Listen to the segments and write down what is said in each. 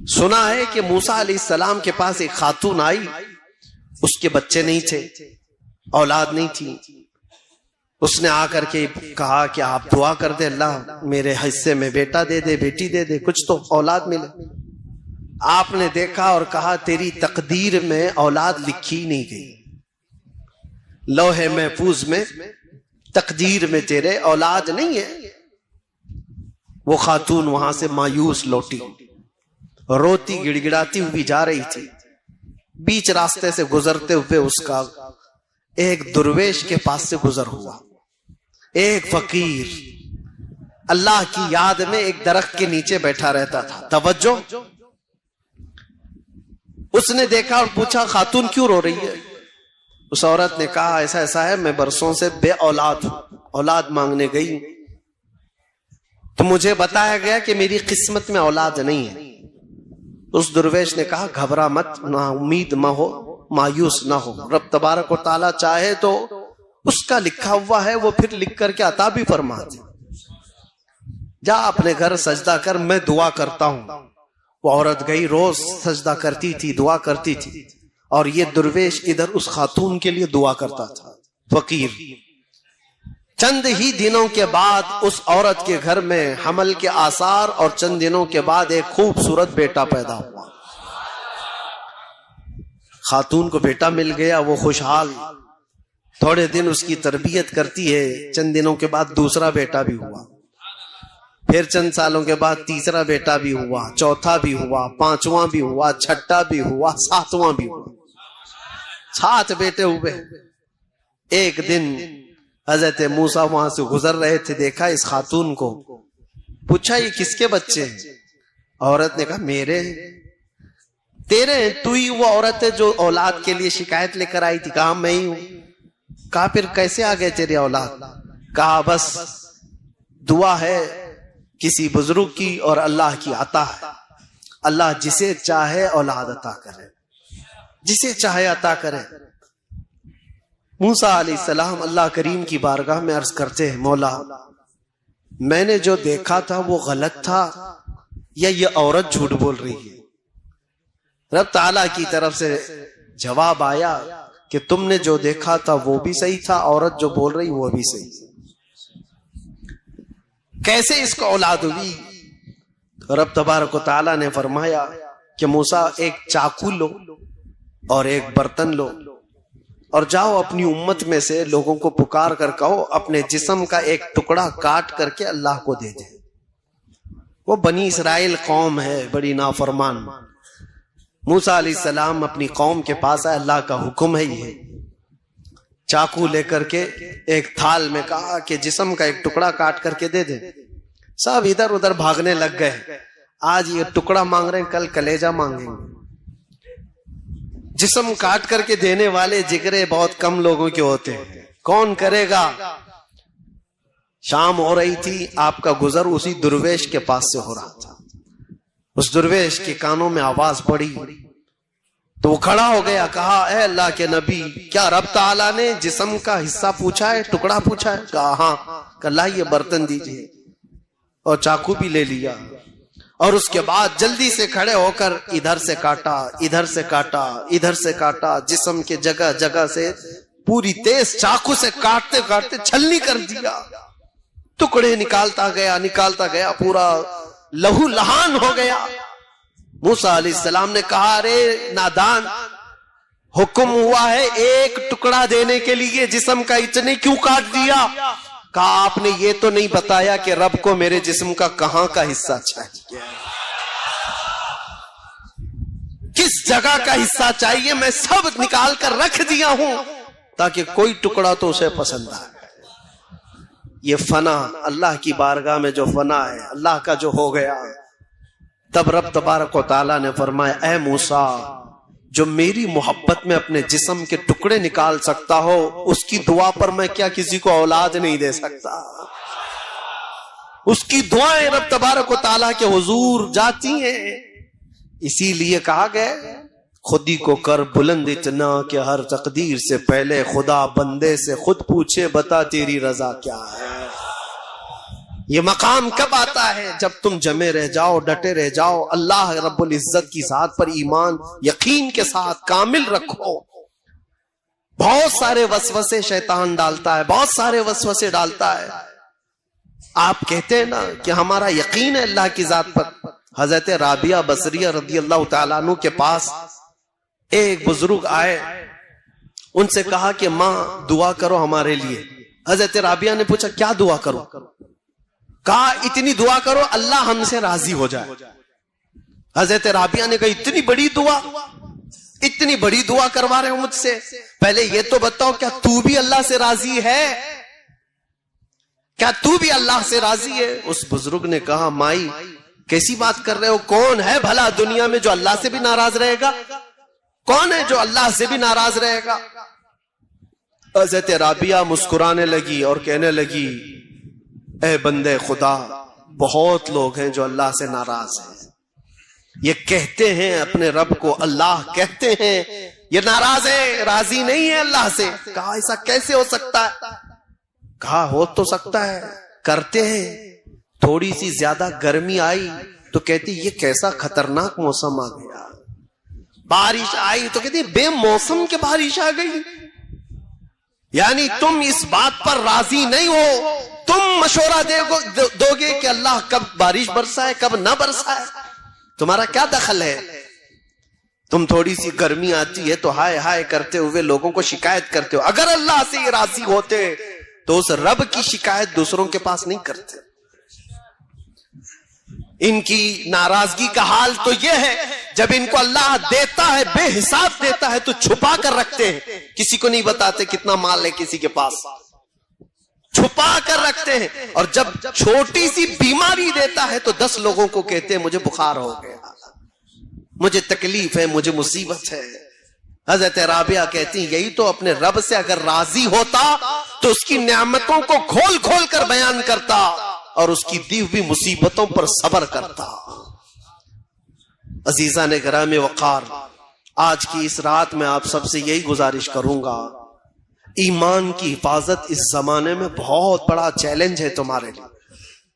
سنا ہے کہ موسیٰ علیہ السلام کے پاس ایک خاتون آئی، اس کے بچے نہیں تھے، اولاد نہیں تھی. اس نے آ کر کے کہا کہ آپ دعا کر دے، اللہ میرے حصے میں بیٹا دے دے، بیٹی دے دے، کچھ تو اولاد ملے. آپ نے دیکھا اور کہا تیری تقدیر میں اولاد لکھی نہیں گئی، لوح محفوظ میں تقدیر میں تیرے اولاد نہیں ہے. وہ خاتون وہاں سے مایوس لوٹی، روتی گڑ گڑاتی ہوئی جا رہی تھی. بیچ راستے سے گزرتے ہوئے اس کا ایک درویش کے پاس سے گزر ہوا، ایک فقیر اللہ کی یاد میں ایک درخت کے نیچے بیٹھا رہتا تھا. توجہ، اس نے دیکھا اور پوچھا خاتون کیوں رو رہی ہے؟ اس عورت نے کہا ایسا ایسا ہے، میں برسوں سے بے اولاد ہوں، اولاد مانگنے گئی ہوں تو مجھے بتایا گیا کہ میری قسمت میں اولاد نہیں ہے. اس درویش نے کہا گھبرا مت، نا امید نہ ہو، مایوس نہ ہو، رب تبارک و تعالی چاہے تو اس کا لکھا ہوا ہے وہ پھر لکھ کر کے عطا بھی فرما دے. جا اپنے گھر سجدہ کر، میں دعا کرتا ہوں. وہ عورت گئی، روز سجدہ کرتی تھی، دعا کرتی تھی، اور یہ درویش ادھر اس خاتون کے لیے دعا کرتا تھا. فقیر. چند ہی دنوں کے بعد اس عورت کے گھر میں حمل کے آثار، اور چند دنوں کے بعد ایک خوبصورت بیٹا پیدا ہوا. خاتون کو بیٹا مل گیا، وہ خوشحال. تھوڑے دن اس کی تربیت کرتی ہے، چند دنوں کے بعد دوسرا بیٹا بھی ہوا، پھر چند سالوں کے بعد تیسرا بیٹا بھی ہوا، چوتھا بھی ہوا، پانچواں بھی ہوا، چھٹا بھی ہوا، ساتواں بھی ہوا. 7 بیٹے ہوئے. ایک دن حضرت موسیٰ وہاں سے گزر رہے تھے، دیکھا اس خاتون کو، پوچھا یہ کس کے بچے ہیں؟ عورت نے کہا میرے. تیرے؟ تو ہی وہ عورت ہے جو اولاد کے لیے شکایت لے کر آئی تھی. کہا میں ہی ہوں. کہا پھر کیسے آ گئے تیرے اولاد؟ کہا بس دعا ہے کسی بزرگ کی اور اللہ کی عطا ہے. اللہ جسے چاہے اولاد عطا کرے، جسے چاہے عطا کرے. موسیٰ علیہ السلام اللہ کریم کی بارگاہ میں عرض کرتے ہیں مولا میں نے جو دیکھا تھا وہ غلط تھا یا یہ عورت جھوٹ بول رہی ہے؟ رب تعالیٰ کی طرف سے جواب آیا کہ تم نے جو دیکھا تھا وہ بھی صحیح تھا، عورت جو بول رہی وہ بھی صحیح. کیسے اس کو اولاد ہوئی؟ رب تبارک و تعالیٰ نے فرمایا کہ موسیٰ ایک چاقو لو اور ایک برتن لو اور جاؤ اپنی امت میں سے لوگوں کو پکار کر کہو اپنے جسم کا ایک ٹکڑا کاٹ کر کے اللہ کو دے دیں. وہ بنی اسرائیل قوم ہے بڑی نافرمان. موسیٰ علیہ السلام اپنی قوم کے پاس آئے، اللہ کا حکم ہے یہ. چاقو لے کر کے ایک تھال میں کہا کہ جسم کا ایک ٹکڑا کاٹ کر کے دے دیں. سب ادھر ادھر بھاگنے لگ گئے. آج یہ ٹکڑا مانگ رہے ہیں، کل کلیجہ مانگیں گے. جسم کاٹ کر کے دینے والے جگرے بہت کم لوگوں کے ہوتے ہیں، کون کرے گا؟ شام ہو رہی تھی، آپ کا گزر اسی درویش کے پاس سے ہو رہا تھا. اس درویش کے کانوں میں آواز پڑی تو وہ کھڑا ہو گیا. کہا اے اللہ کے نبی، کیا رب تعالیٰ نے جسم کا حصہ پوچھا ہے، ٹکڑا پوچھا ہے؟ کہا ہاں. کہ اللہ یہ برتن دیجئے، اور چاقو بھی لے لیا، اور اس کے بعد جلدی سے کھڑے ہو کر ادھر سے کاٹا، ادھر سے کاٹا، ادھر سے کاٹا، جسم کے جگہ جگہ سے پوری تیز چاقو سے کاٹتے کاٹتے چھلنی کر دیا. ٹکڑے نکالتا گیا، پورا لہو لہان ہو گیا. موسیٰ علیہ السلام نے کہا ارے نادان، حکم ہوا ہے ایک ٹکڑا دینے کے لیے، جسم کا اتنے کیوں کاٹ دیا؟ کہا آپ نے یہ تو نہیں بتایا کہ رب کو میرے جسم کا کہاں کا حصہ چاہیے، کس جگہ کا حصہ چاہیے. میں سب نکال کر رکھ دیا ہوں تاکہ کوئی ٹکڑا تو اسے پسند آئے. یہ فنا اللہ کی بارگاہ میں جو فنا ہے، اللہ کا جو ہو گیا. تب رب تبارک و تعالیٰ نے فرمایا اے موسیٰ، جو میری محبت میں اپنے جسم کے ٹکڑے نکال سکتا ہو، اس کی دعا پر میں کیا کسی کو اولاد نہیں دے سکتا؟ اس کی دعائیں رب تبارک و تعالیٰ کے حضور جاتی ہیں. اسی لیے کہا گیا خود ہی کو کر بلند اتنا کہ ہر تقدیر سے پہلے خدا بندے سے خود پوچھے بتا تیری رضا کیا ہے. یہ مقام کب آتا ہے؟ جب تم جمے رہ جاؤ، ڈٹے رہ جاؤ، اللہ رب العزت کی ذات پر ایمان یقین کے ساتھ کامل رکھو۔ بہت سارے وسوسے شیطان ڈالتا ہے، بہت سارے وسوسے ڈالتا ہے۔ آپ کہتے ہیں نا کہ ہمارا یقین ہے اللہ کی ذات پر۔ حضرت رابعہ بصریہ رضی اللہ تعالیٰ عنہ کے پاس ایک بزرگ آئے، ان سے کہا کہ ماں دعا کرو ہمارے لیے۔ حضرت رابعہ نے پوچھا کیا دعا کرو؟ کہا اتنی دعا کرو اللہ ہم سے راضی ہو جائے۔ حضرت رابعہ نے کہا اتنی بڑی دعا، اتنی بڑی دعا کروا رہے ہو مجھ سے، پہلے یہ تو بتاؤ کیا تو بھی اللہ سے راضی ہے؟ کیا تو بھی اللہ سے راضی ہے؟ اس بزرگ نے کہا مائی کیسی بات کر رہے ہو، کون ہے بھلا دنیا میں جو اللہ سے بھی ناراض رہے گا؟ کون ہے جو اللہ سے بھی ناراض رہے گا؟ حضرت رابعہ مسکرانے لگی اور کہنے لگی اے بندے خدا، بہت لوگ ہیں جو اللہ سے ناراض ہیں، یہ کہتے ہیں اپنے رب کو اللہ کہتے ہیں، یہ ناراض ہے، راضی نہیں ہے اللہ سے۔ کہا ایسا کیسے ہو سکتا ہے؟ کہا ہو تو سکتا ہے، کرتے ہیں۔ تھوڑی سی زیادہ گرمی آئی تو کہتی یہ کیسا خطرناک موسم آ گیا، بارش آئی تو کہتی بے موسم کے بارش آ گئی۔ یعنی تم اس بات پر راضی نہیں ہو، تم مشورہ دو گے کہ اللہ کب بارش برسائے کب نہ برسائے، تمہارا کیا دخل ہے؟ تم تھوڑی سی گرمی آتی ہے تو ہائے ہائے کرتے ہوئے لوگوں کو شکایت کرتے ہو۔ اگر اللہ سے یہ راضی ہوتے تو اس رب کی شکایت دوسروں کے پاس نہیں کرتے۔ ان کی ناراضگی کا حال تو یہ ہے جب ان کو اللہ دیتا ہے بے حساب دیتا ہے تو چھپا کر رکھتے ہیں، کسی کو نہیں بتاتے کتنا مال ہے کسی کے پاس، چھپا کر رکھتے ہیں، اور جب چھوٹی سی بیماری دیتا ہے تو 10 لوگوں کو کہتے ہیں مجھے بخار ہو گیا، مجھے تکلیف ہے، مجھے مصیبت ہے۔ حضرت رابعہ کہتی ہیں یہی تو اپنے رب سے اگر راضی ہوتا تو اس کی نعمتوں کو کھول کھول کر بیان کرتا اور اس کی دی ہوئی مصیبتوں پر صبر کرتا۔ عزیزان گرام وقار، آج کی اس رات میں آپ سب سے یہی گزارش کروں گا، ایمان کی حفاظت اس زمانے میں بہت بڑا چیلنج ہے تمہارے لیے۔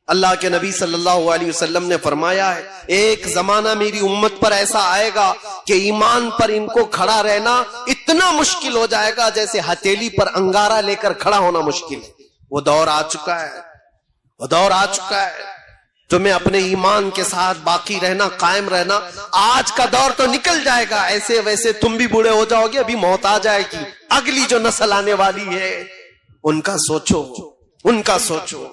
اللہ کے نبی صلی اللہ علیہ وسلم نے فرمایا ہے ایک زمانہ میری امت پر ایسا آئے گا کہ ایمان پر ان کو کھڑا رہنا اتنا مشکل ہو جائے گا جیسے ہتھیلی پر انگارہ لے کر کھڑا ہونا مشکل ہے۔ وہ دور آ چکا ہے، وہ دور آ چکا ہے۔ تمہیں اپنے ایمان کے ساتھ باقی رہنا، قائم رہنا۔ آج کا دور تو نکل جائے گا، ایسے ویسے تم بھی بوڑھے ہو جاؤ گے، ابھی موت آ جائے گی۔ اگلی جو نسل آنے والی ہے ان کا سوچو، ان کا سوچو۔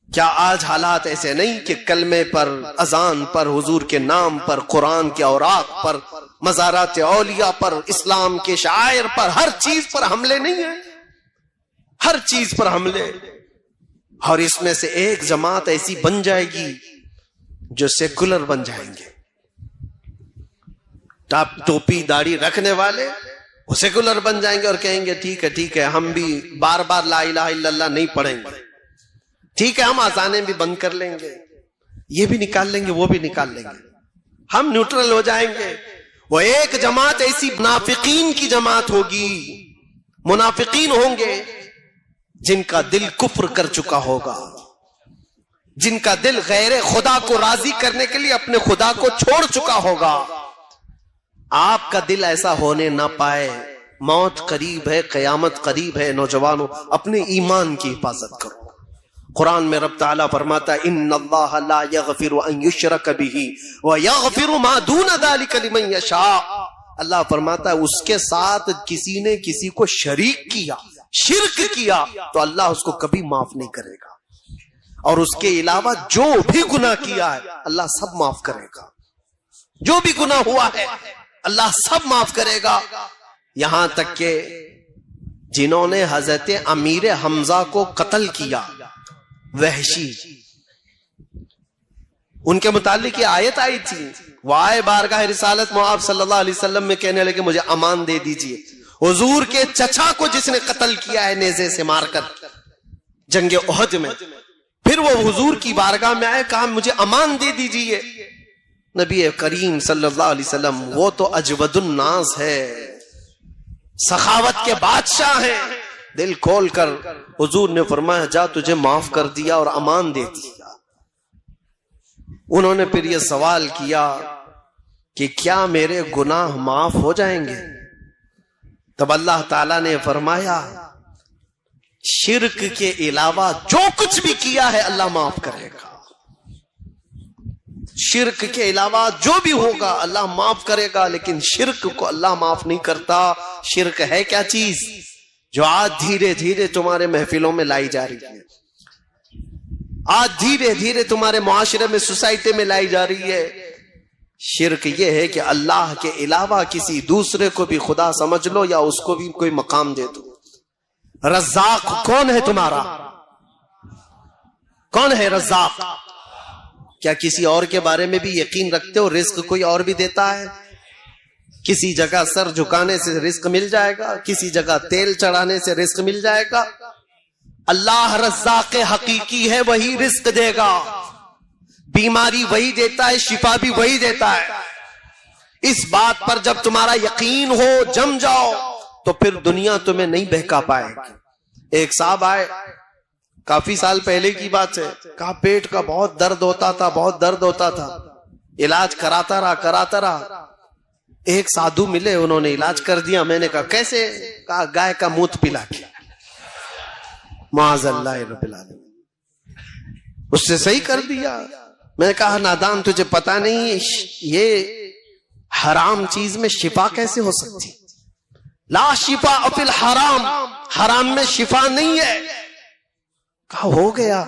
کیا آج حالات ایسے نہیں کہ کلمے پر، اذان پر، حضور کے نام پر، قرآن کے اوراق پر، مزارات اولیاء پر، اسلام کے شعائر پر، ہر چیز پر حملے نہیں ہیں؟ ہر چیز پر حملے۔ اور اس میں سے ایک جماعت ایسی بن جائے گی جو سیکولر بن جائیں گے، ٹوپی داڑھی رکھنے والے وہ سیکولر بن جائیں گے اور کہیں گے ٹھیک ہے ٹھیک ہے، ہم بھی بار بار لا الہ الا اللہ نہیں پڑھیں گے، ٹھیک ہے ہم آزانیں بھی بند کر لیں گے، یہ بھی نکال لیں گے وہ بھی نکال لیں گے، ہم نیوٹرل ہو جائیں گے۔ وہ ایک جماعت ایسی منافقین کی جماعت ہوگی، منافقین ہوں گے جن کا دل کفر کر چکا ہوگا، جن کا دل غیر خدا کو راضی کرنے کے لیے اپنے خدا کو چھوڑ چکا ہوگا۔ آپ کا دل ایسا ہونے نہ پائے، موت قریب ہے، قیامت قریب ہے۔ نوجوانوں اپنے ایمان کی حفاظت کرو۔ قرآن میں رب تعالیٰ فرماتا ہے ان اللہ لا یغفر ان یشرک بہ ویغفر ما دون ذلک لمن یشاء۔ اللہ فرماتا ہے اس کے ساتھ کسی نے کسی کو شریک کیا، شرک کیا تو اللہ اس کو کبھی معاف نہیں کرے گا، اور اس کے علاوہ جو بھی گناہ کیا ہے اللہ سب معاف کرے گا، جو بھی گناہ ہوا ہے اللہ سب معاف کرے گا۔ یہاں تک کہ جنہوں نے حضرت امیر حمزہ کو قتل کیا، وحشی، ان کے متعلق یہ آیت آئی تھی، وہ آئے بارگاہ رسالت آپ صلی اللہ علیہ وسلم میں کہنے لگے مجھے امان دے دیجئے۔ حضور کے چچا کو جس نے قتل کیا ہے نیزے سے مار کر جنگ احد میں، پھر وہ حضور کی بارگاہ میں آئے، کہا مجھے امان دے دیجئے۔ نبی کریم صلی اللہ علیہ وسلم وہ تو اجود الناس ہے، سخاوت کے بادشاہ ہیں، دل کھول کر حضور نے فرمایا جا تجھے معاف کر دیا اور امان دے دیا۔ انہوں نے پھر یہ سوال کیا کہ کیا میرے گناہ معاف ہو جائیں گے؟ تب اللہ تعالیٰ نے فرمایا شرک کے علاوہ جو کچھ بھی کیا ہے اللہ معاف کرے گا۔ شرک کے علاوہ جو بھی ہوگا اللہ معاف کرے گا، لیکن شرک کو اللہ معاف نہیں کرتا۔ شرک ہے کیا چیز جو آج دھیرے دھیرے تمہارے محفلوں میں لائی جا رہی ہے، آج دھیرے دھیرے تمہارے معاشرے میں، سوسائٹی میں لائی جا رہی ہے۔ شرک یہ ہے کہ اللہ کے علاوہ کسی دوسرے کو بھی خدا سمجھ لو یا اس کو بھی کوئی مقام دے دو۔ رزاق کون ہے تمہارا؟ کون ہے رزاق؟ کیا کسی اور کے بارے میں بھی یقین رکھتے ہو رزق کوئی اور بھی دیتا ہے؟ کسی جگہ سر جھکانے سے رزق مل جائے گا، کسی جگہ تیل چڑھانے سے رزق مل جائے گا؟ اللہ رزاق حقیقی ہے، وہی رزق دے گا۔ بیماری وہی دیتا ہے، شفا بھی وہی دیتا ہے۔ اس بات پر جب تمہارا یقین ہو، جم جاؤ، تو پھر دنیا تمہیں نہیں بہکا پائے گی۔ ایک صاحب آئے، کافی سال پہلے کی بات ہے، کہا پیٹ کا بہت درد ہوتا تھا، بہت درد ہوتا تھا، علاج کراتا رہا۔ ایک سادھو ملے، انہوں نے علاج کر دیا۔ میں نے کہا کیسے؟ کہا گائے کا موت پلا کے۔ معاذ اللہ رب العالمین، اس سے صحیح کر دیا۔ میں نے کہا نادان تجھے پتا نہیں یہ حرام چیز میں شفا کیسے ہو سکتی؟ لا شفا فی الحرام، حرام میں شفا نہیں ہے۔ کہا ہو گیا۔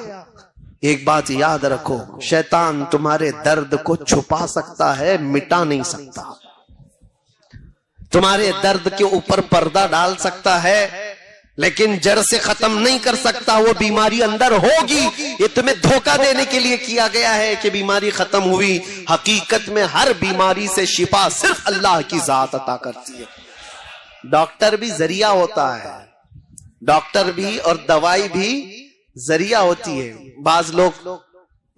ایک بات یاد رکھو، شیطان تمہارے درد کو چھپا سکتا ہے، مٹا نہیں سکتا۔ تمہارے درد کے اوپر پردہ ڈال سکتا ہے، لیکن جڑ سے ختم نہیں کر سکتا۔ وہ بیماری اندر ہوگی، یہ تمہیں دھوکہ دینے کے لیے کیا گیا ہے کہ بیماری ختم ہوئی۔ حقیقت میں ہر بیماری سے شفا صرف اللہ کی ذات عطا کرتی ہے۔ ڈاکٹر بھی ذریعہ ہوتا ہے، ڈاکٹر بھی اور دوائی بھی ذریعہ ہوتی ہے۔ بعض لوگ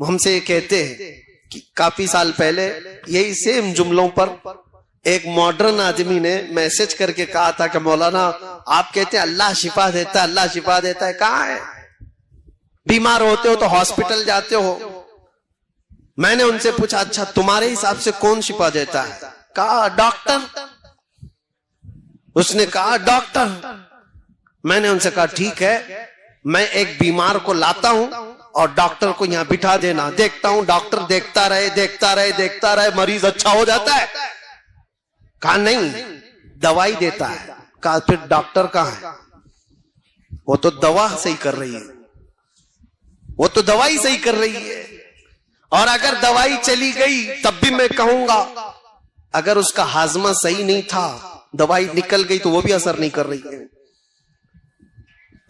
ہم سے کہتے ہیں کہ کافی سال پہلے یہی سیم جملوں پر ایک ماڈرن آدمی نے میسج کر کے کہا تھا کہ مولانا آپ کہتے ہیں اللہ شفا دیتا ہے، اللہ شفا دیتا ہے، کہاں ہے؟ بیمار ہوتے ہو تو ہاسپٹل جاتے ہو۔ میں نے ان سے پوچھا اچھا تمہارے حساب سے کون شفا دیتا ہے؟ کہا ڈاکٹر۔ اس نے کہا ڈاکٹر۔ میں نے ان سے کہا ٹھیک ہے، میں ایک بیمار کو لاتا ہوں اور ڈاکٹر کو یہاں بٹھا دینا، دیکھتا ہوں ڈاکٹر دیکھتا رہے مریض اچھا ہو جاتا ہے۔ کہا نہیں، دوائی دیتا ہے۔ کہا پھر ڈاکٹر کہاں ہے؟ وہ تو دوا صحیح کر رہی ہے، وہ تو دوائی صحیح کر رہی ہے۔ اور اگر دوائی چلی گئی تب بھی میں کہوں گا اگر اس کا ہاضمہ صحیح نہیں تھا، دوائی نکل گئی تو وہ بھی اثر نہیں کر رہی ہے۔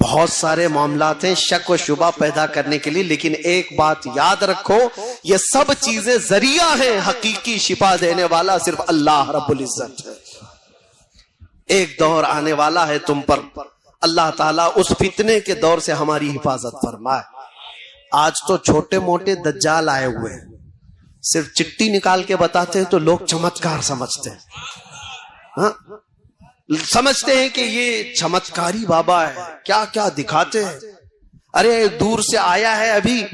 بہت سارے معاملات ہیں شک و شبہ پیدا کرنے کے لیے، لیکن ایک بات یاد رکھو، یہ سب چیزیں ذریعہ ہیں، حقیقی شفا دینے والا صرف اللہ رب العزت ہے۔ ایک دور آنے والا ہے تم پر، اللہ تعالیٰ اس فتنے کے دور سے ہماری حفاظت فرمائے۔ آج تو چھوٹے موٹے دجال آئے ہوئے ہیں، صرف چٹی نکال کے بتاتے ہیں تو لوگ چمتکار سمجھتے ہیں، سمجھتے ہیں کہ یہ چمتکاری بابا ہے، کیا کیا دکھاتے ہیں۔ ارے دور سے آیا ہے ابھی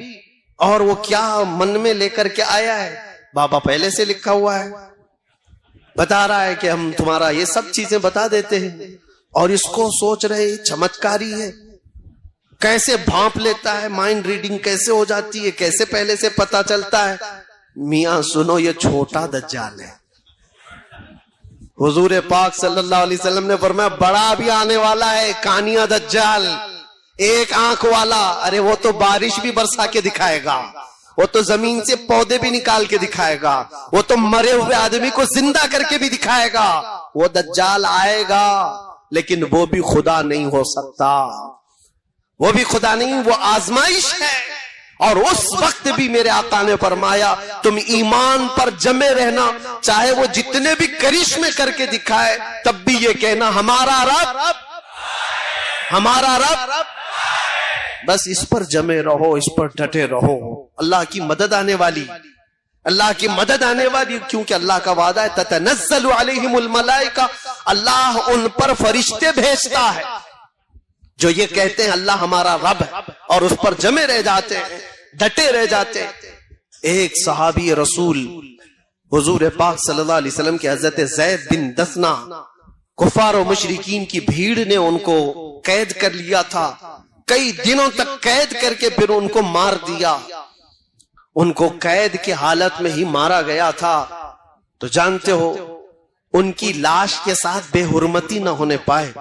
اور وہ کیا من میں لے کر کے آیا ہے، بابا پہلے سے لکھا ہوا ہے، بتا رہا ہے کہ ہم تمہارا یہ سب چیزیں بتا دیتے ہیں، اور اس کو سوچ رہے چمتکاری ہے۔ کیسے بھانپ لیتا ہے، مائنڈ ریڈنگ کیسے ہو جاتی ہے، کیسے پہلے سے پتا چلتا ہے۔ میاں سنو، یہ چھوٹا دجال ہے۔ حضور پاک صلی اللہ علیہ وسلم نے فرمایا بڑا بھی آنے والا ہے، کانیا دجال، ایک آنکھ والا۔ ارے وہ تو بارش بھی برسا کے دکھائے گا، وہ تو زمین سے پودے بھی نکال کے دکھائے گا، وہ تو مرے ہوئے آدمی کو زندہ کر کے بھی دکھائے گا۔ وہ دجال آئے گا، لیکن وہ بھی خدا نہیں ہو سکتا، وہ بھی خدا نہیں، وہ آزمائش ہے۔ اور اس وقت بھی میرے آقا نے فرمایا تم ایمان پر جمے رہنا، چاہے وہ جتنے بھی کرشمے کر کے دکھائے، تب بھی یہ کہنا ہمارا رب، ہمارا رب۔ بس اس پر جمے رہو، اس پر ڈٹے رہو۔ اللہ کی مدد آنے والی، اللہ کی مدد آنے والی، کیونکہ اللہ کا وعدہ ہے تتنزل علیہم الملائکہ، اللہ ان پر فرشتے بھیجتا ہے۔ جو یہ کہتے ہیں اللہ ہمارا رب ہے اور اس پر جمے رہ جاتے ہیں, ڈٹے رہ جاتے ہیں. ایک صحابی رسول حضور پاک صلی اللہ علیہ وسلم کے حضرت زید بن دسنا, کفار و مشرکین کی بھیڑ نے ان کو قید کر لیا تھا, کئی دنوں تک قید کر کے پھر ان کو مار دیا. ان کو قید کے حالت میں ہی مارا گیا تھا. تو جانتے ہو ان کی لاش کے ساتھ بے حرمتی نہ ہونے پائے.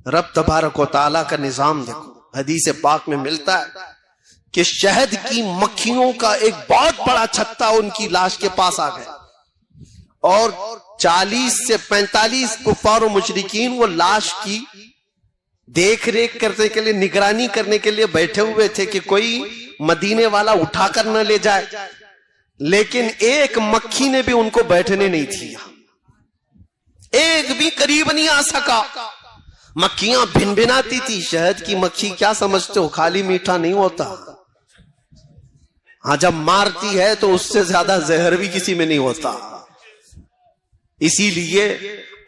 رب تبارک و تعالیٰ کا نظام دیکھو, حدیث پاک میں ملتا ہے کہ شہد کی مکھیوں کا ایک بہت بڑا چھتا ان کی لاش کے پاس آ گیا, اور 40 سے 45 کفار و مشرکین وہ لاش کی دیکھ ریکھ کرنے کے لیے, نگرانی کرنے کے لیے بیٹھے ہوئے تھے کہ کوئی مدینے والا اٹھا کر نہ لے جائے. لیکن ایک مکھی نے بھی ان کو بیٹھنے نہیں دیا, ایک بھی قریب نہیں آ سکا. مکھیاں بھن بھناتی تھی. شہد کی مکھی کیا سمجھتے ہو, خالی میٹھا نہیں ہوتا. ہاں جب مارتی ہے تو اس سے زیادہ زہر بھی کسی میں نہیں ہوتا. اسی لیے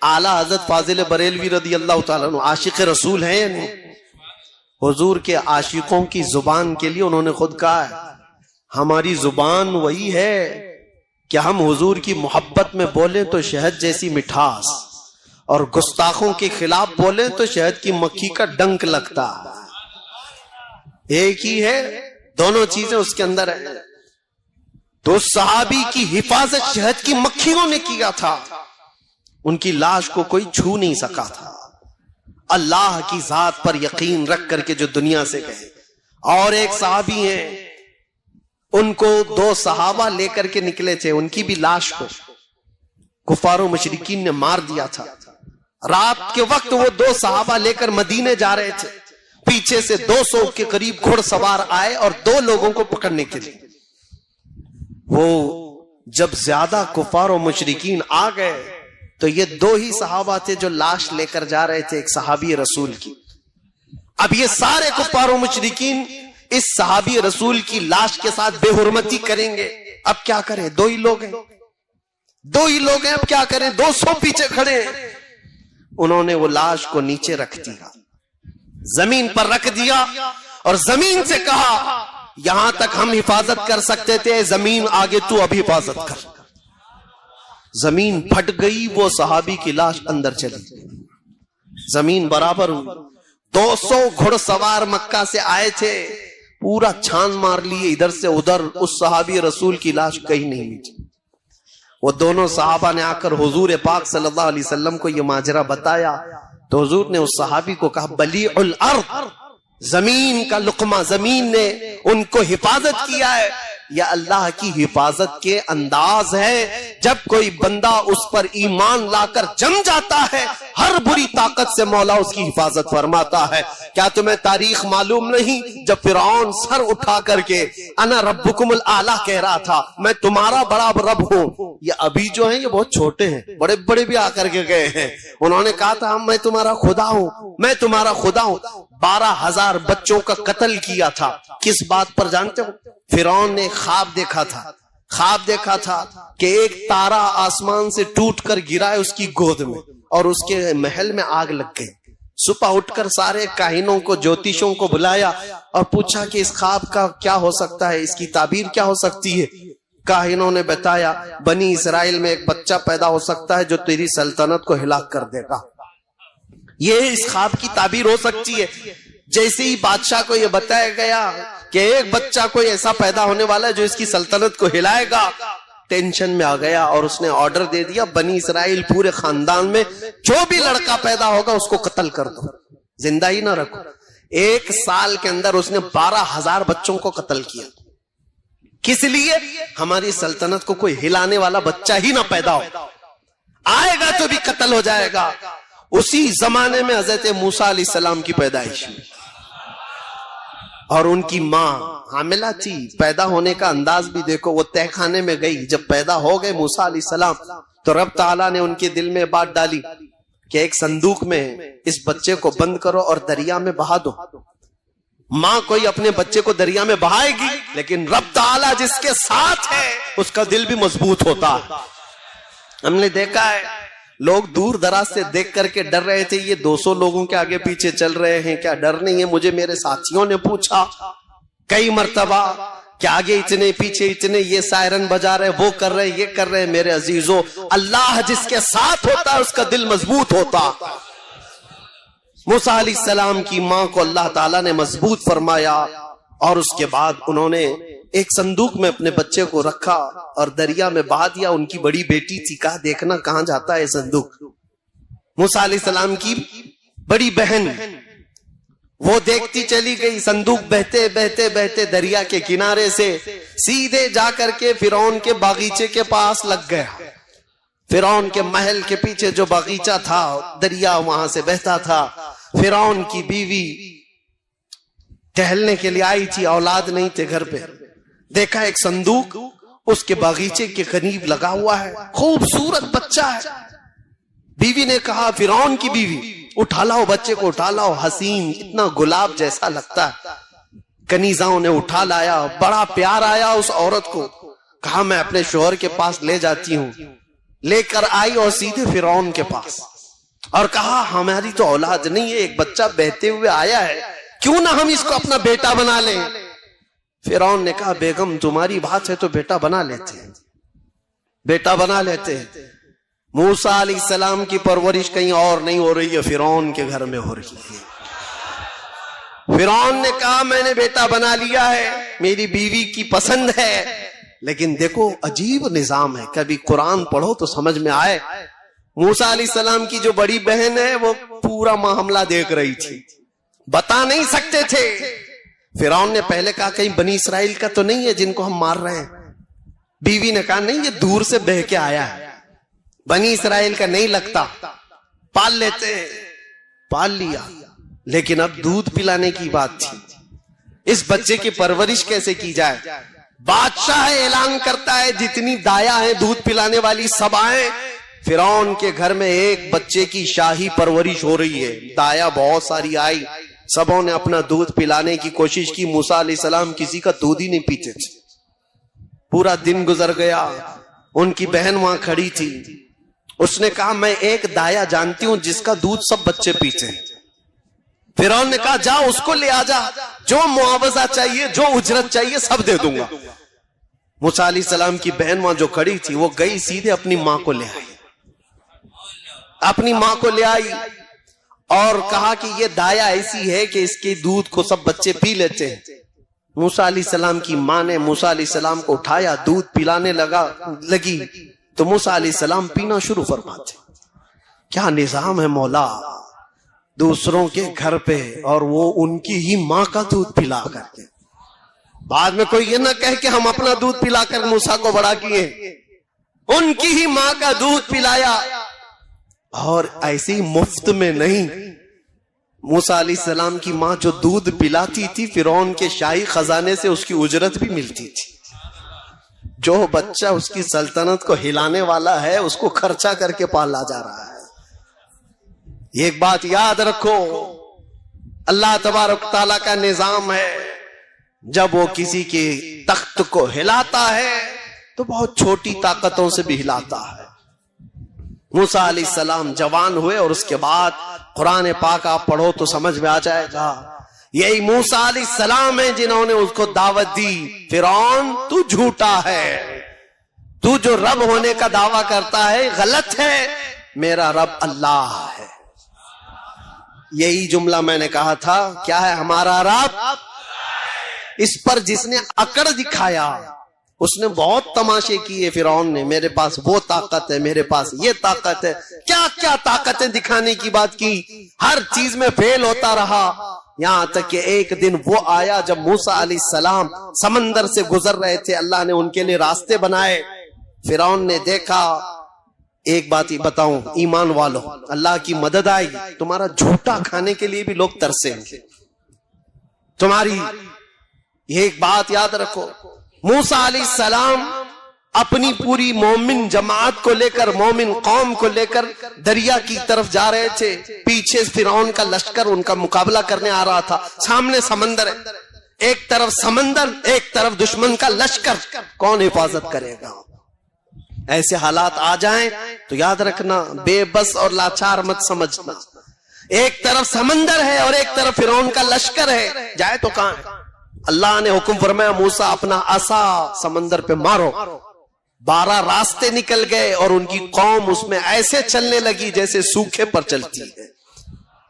اعلیٰ حضرت فاضل بریلوی رضی اللہ تعالیٰ عنہ عاشق رسول ہیں, یعنی حضور کے عاشقوں کی زبان کے لیے انہوں نے خود کہا ہے ہماری زبان وہی ہے کہ ہم حضور کی محبت میں بولیں تو شہد جیسی مٹھاس, اور گستاخوں کے خلاف بولیں تو شہد کی مکھی کا ڈنک لگتا. ایک ہی ہے, دونوں چیزیں اس کے اندر ہیں. تو صحابی کی حفاظت شہد کی مکھیوں نے کیا تھا, ان کی لاش کو کوئی چھو نہیں سکا تھا. اللہ کی ذات پر یقین رکھ کر کے جو دنیا سے گئے. اور ایک صحابی ہیں, ان کو 2 صحابہ لے کر کے نکلے تھے, ان کی بھی لاش کو کفار و مشرکین نے مار دیا تھا. رات کے وقت وہ 2 صحابہ لے کر مدینے جا رہے تھے. پیچھے سے 200 کے قریب گھڑ سوار آئے اور 2 لوگوں کو پکڑنے کے لیے. وہ جب زیادہ کفار و مشرکین آ گئے تو یہ 2 ہی صحابہ تھے جو لاش لے کر جا رہے تھے, ایک صحابی رسول کی. اب یہ سارے کفار و مشرکین اس صحابی رسول کی لاش کے ساتھ بے حرمتی کریں گے. اب کیا کریں, 2 ہی لوگ ہیں, 2 ہی لوگ ہیں, اب کیا کریں, 200 پیچھے کھڑے ہیں. انہوں نے وہ لاش کو نیچے رکھ دیا, زمین پر رکھ دیا, اور زمین سے کہا یہاں تک ہم حفاظت کر سکتے تھے, زمین آگے تو اب حفاظت کر. زمین پھٹ گئی, وہ صحابی کی لاش اندر چلی, زمین برابر ہوئی. 200 گھڑ سوار مکہ سے آئے تھے, پورا چھان مار لیے ادھر سے ادھر, اس صحابی رسول کی لاش کہیں نہیں ملی. وہ دونوں صحابہ نے آ کر حضور پاک صلی اللہ علیہ وسلم کو یہ ماجرا بتایا, تو حضور نے اس صحابی کو کہا بلیع الارض, زمین کا لقمہ, زمین نے ان کو حفاظت کیا ہے. یا اللہ کی حفاظت کے انداز ہے, جب کوئی بندہ اس پر ایمان لا کر جم جاتا ہے, ہر بری طاقت سے مولا اس کی حفاظت فرماتا ہے. کیا تمہیں تاریخ معلوم نہیں, جب فرعون سر اٹھا کر کے انا ربکم الاعلی کہہ رہا تھا, میں تمہارا بڑا رب ہوں, یہ ابھی جو ہیں یہ بہت چھوٹے ہیں, بڑے بڑے بھی آ کر کے گئے ہیں, انہوں نے کہا تھا میں تمہارا خدا ہوں, میں تمہارا خدا ہوں. 12,000 بچوں کا قتل کیا تھا. کس بات پر جانتے ہو؟ فرعون نے خواب دیکھا تھا, خواب دیکھا تھا کہ ایک تارا آسمان سے ٹوٹ کر گرا ہے اس کی گود میں, اور اس کے محل میں آگ لگ گئی. صبح اٹھ کر سارے کاہنوں کو, جوتیشوں کو بلایا اور پوچھا کہ اس خواب کا کیا ہو سکتا ہے, اس کی تعبیر کیا ہو سکتی ہے. کاہنوں نے بتایا بنی اسرائیل میں ایک بچہ پیدا ہو سکتا ہے جو تیری سلطنت کو ہلاک کر دے گا, یہ اس خواب کی تعبیر ہو سکتی ہے. جیسے ہی بادشاہ کو یہ بتایا گیا کہ ایک بچہ کوئی ایسا پیدا ہونے والا ہے جو اس کی سلطنت کو ہلائے گا, ٹینشن میں آ گیا, اور اس نے آرڈر دے دیا بنی اسرائیل پورے خاندان میں جو بھی لڑکا پیدا ہوگا اس کو قتل کر دو, زندہ ہی نہ رکھو. 1 سال کے اندر اس نے 12,000 بچوں کو قتل کیا. کس لیے؟ ہماری سلطنت کو کوئی ہلانے والا بچہ ہی نہ پیدا ہو, آئے گا تو بھی قتل ہو جائے گا. اسی زمانے میں حضرت موسیٰ علیہ السلام کی پیدائش ہوئی, اور ان کی ماں حاملہ تھی. پیدا ہونے کا انداز بھی دیکھو, وہ تہ خانے میں گئی, جب پیدا ہو گئے موسیٰ علیہ السلام تو رب تعالیٰ نے ان کے دل میں بات ڈالی کہ ایک صندوق میں اس بچے کو بند کرو اور دریا میں بہا دو. ماں کوئی اپنے بچے کو دریا میں بہائے گی, لیکن رب تعالیٰ جس کے ساتھ ہے اس کا دل بھی مضبوط ہوتا ہے. ہم نے دیکھا ہے لوگ دور دراز سے دیکھ کر کے ڈر رہے تھے، یہ 200 لوگوں کے آگے پیچھے چل رہے ہیں، کیا ڈر نہیں ہے؟ مجھے میرے ساتھیوں نے پوچھا کئی مرتبہ کہ آگے اتنے پیچھے اتنے، یہ سائرن بجا رہے، وہ کر رہے، یہ کر رہے۔ میرے عزیزو، اللہ جس کے ساتھ ہوتا ہے اس کا دل مضبوط ہوتا۔ موسیٰ علیہ السلام کی ماں کو اللہ تعالیٰ نے مضبوط فرمایا، اور اس کے بعد انہوں نے ایک صندوق میں اپنے بچے کو رکھا اور دریا میں بہا دیا۔ ان کی بڑی بیٹی تھی، کہا دیکھنا کہاں جاتا ہے صندوق۔ موسیٰ علیہ السلام کی بڑی بہن وہ دیکھتی چلی گئی، صندوق بہتے بہتے بہتے دریا کے کنارے سے سیدھے جا کر کے فرعون کے باغیچے کے پاس لگ گیا۔ فرعون کے محل کے پیچھے جو باغیچہ تھا، دریا وہاں سے بہتا تھا۔ فرعون کی بیوی ٹہلنے کے لیے آئی تھی، اولاد نہیں تھے گھر پہ، دیکھا ایک صندوق اس کے باغیچے کے قریب لگا ہوا ہے، خوبصورت بچہ ہے۔ بیوی نے کہا، فرعون کی بیوی، اٹھا لاؤ بچے کو، اٹھا لاؤ، حسین اتنا گلاب جیسا لگتا ہے۔ کنیزاؤں نے اٹھا لایا، بڑا پیار آیا اس عورت کو، کہا میں اپنے شوہر کے پاس لے جاتی ہوں۔ لے کر آئی اور سیدھے فرعون کے پاس، اور کہا ہماری تو اولاد نہیں ہے، ایک بچہ بہتے ہوئے آیا ہے، کیوں نہ ہم اس کو اپنا بیٹا بنا لیں؟ فرعون نے کہا بیگم تمہاری بات ہے تو بیٹا بنا لیتے ہیں، بیٹا بنا لیتے ہیں۔ موسیٰ علیہ السلام کی پرورش کہیں اور نہیں ہو رہی ہے، فرعون کے گھر میں ہو رہی ہے۔ فرعون نے کہا میں نے بیٹا بنا لیا ہے، میری بیوی کی پسند ہے۔ لیکن دیکھو عجیب نظام ہے، کبھی قرآن پڑھو تو سمجھ میں آئے۔ موسیٰ علیہ السلام کی جو بڑی بہن ہے وہ پورا معاملہ دیکھ رہی تھی، بتا نہیں سکتے تھے۔ فرعون نے پہلے کہا کہیں بنی اسرائیل کا تو نہیں ہے جن کو ہم مار رہے ہیں؟ بیوی نے کہا نہیں، یہ دور سے بہ کے آیا ہے، بنی اسرائیل کا نہیں لگتا، پال لیتے ہیں۔ پال لیا، لیکن اب دودھ پلانے کی بات تھی، اس بچے کی پرورش کیسے کی جائے؟ بادشاہ اعلان کرتا ہے جتنی دایا ہیں دودھ پلانے والی سب آئیں۔ فرعون کے گھر میں ایک بچے کی شاہی پرورش ہو رہی ہے، دایا بہت ساری آئی، سبوں نے اپنا دودھ پلانے کی کوشش کی۔ موسیٰ علیہ السلام کسی کا دودھ ہی نہیں پیتے تھے۔ پورا دن گزر گیا، ان کی بہن وہاں کھڑی تھی، اس نے کہا میں ایک دایا جانتی ہوں جس کا دودھ سب بچے پیتے ہیں۔ فرعون نے کہا جا اس کو لے آ جا، جو معاوضہ چاہیے جو اجرت چاہیے سب دے دوں گا۔ موسیٰ علیہ السلام کی بہن وہاں جو کھڑی تھی وہ گئی سیدھے اپنی ماں کو لے آئی، اپنی ماں کو لے آئی اور کہا کہ یہ دایا ایسی ہے کہ اس کے دودھ کو سب بچے پی لیتے ہیں۔ موسیٰ علیہ السلام کی ماں نے موسیٰ علیہ السلام کو اٹھایا، دودھ پلانے لگی تو موسیٰ علیہ السلام پینا شروع فرماتے۔ کیا نظام ہے مولا، دوسروں کے گھر پہ اور وہ ان کی ہی ماں کا دودھ پلا کر کے۔ بعد میں کوئی یہ نہ کہے کہ ہم اپنا دودھ پلا کر موسیٰ کو بڑا کیے، ان کی ہی ماں کا دودھ پلایا، اور ایسی مفت میں نہیں۔ موسیٰ علیہ السلام کی ماں جو دودھ پلاتی تھی، فرعون کے شاہی خزانے سے اس کی اجرت بھی ملتی تھی۔ جو بچہ اس کی سلطنت کو ہلانے والا ہے اس کو خرچہ کر کے پالا جا رہا ہے۔ ایک بات یاد رکھو، اللہ تبارک تعالیٰ کا نظام ہے، جب وہ کسی کے تخت کو ہلاتا ہے تو بہت چھوٹی طاقتوں سے بھی ہلاتا ہے۔ موسیٰ علیہ السلام جوان ہوئے اور اس کے بعد قرآن پاک آپ پڑھو تو سمجھ میں آ جائے گا، یہی موسیٰ علیہ السلام ہیں جنہوں نے اس کو دعوت دی، فرعون تو جھوٹا ہے، تو جو رب ہونے کا دعویٰ کرتا ہے غلط ہے، میرا رب اللہ ہے۔ یہی جملہ میں نے کہا تھا، کیا ہے ہمارا رب؟ اس پر جس نے اکڑ دکھایا اس نے بہت تماشے کیے۔ فرعون نے میرے پاس وہ طاقت ہے، میرے پاس یہ طاقت ہے، کیا کیا طاقتیں دکھانے کی بات کی، ہر چیز میں فیل ہوتا رہا، یہاں تک کہ ایک دن وہ آیا جب موسیٰ علیہ السلام سمندر سے گزر رہے تھے، اللہ نے ان کے لیے راستے بنائے۔ فرعون نے دیکھا، ایک بات ہی بتاؤں ایمان والو، اللہ کی مدد آئی، تمہارا جھوٹا کھانے کے لیے بھی لوگ ترسیں گے تمہاری۔ یہ ایک بات یاد رکھو، موسیٰ علیہ السلام اپنی پوری مومن جماعت کو لے کر، مومن قوم کو لے کر دریا کی طرف جا رہے تھے، پیچھے فرعون کا لشکر ان کا مقابلہ کرنے آ رہا تھا، سامنے سمندر ہے، ایک طرف سمندر ایک طرف دشمن کا لشکر، کون حفاظت کرے گا؟ ایسے حالات آ جائیں تو یاد رکھنا بے بس اور لاچار مت سمجھنا. ایک طرف سمندر ہے اور ایک طرف فرعون کا لشکر ہے, جائے تو کہاں ہے؟ اللہ نے حکم فرمایا موسیٰ اپنا عصا سمندر پہ مارو. 12 راستے نکل گئے اور ان کی قوم اس میں ایسے چلنے لگی جیسے سوکھے پر چلتی ہے.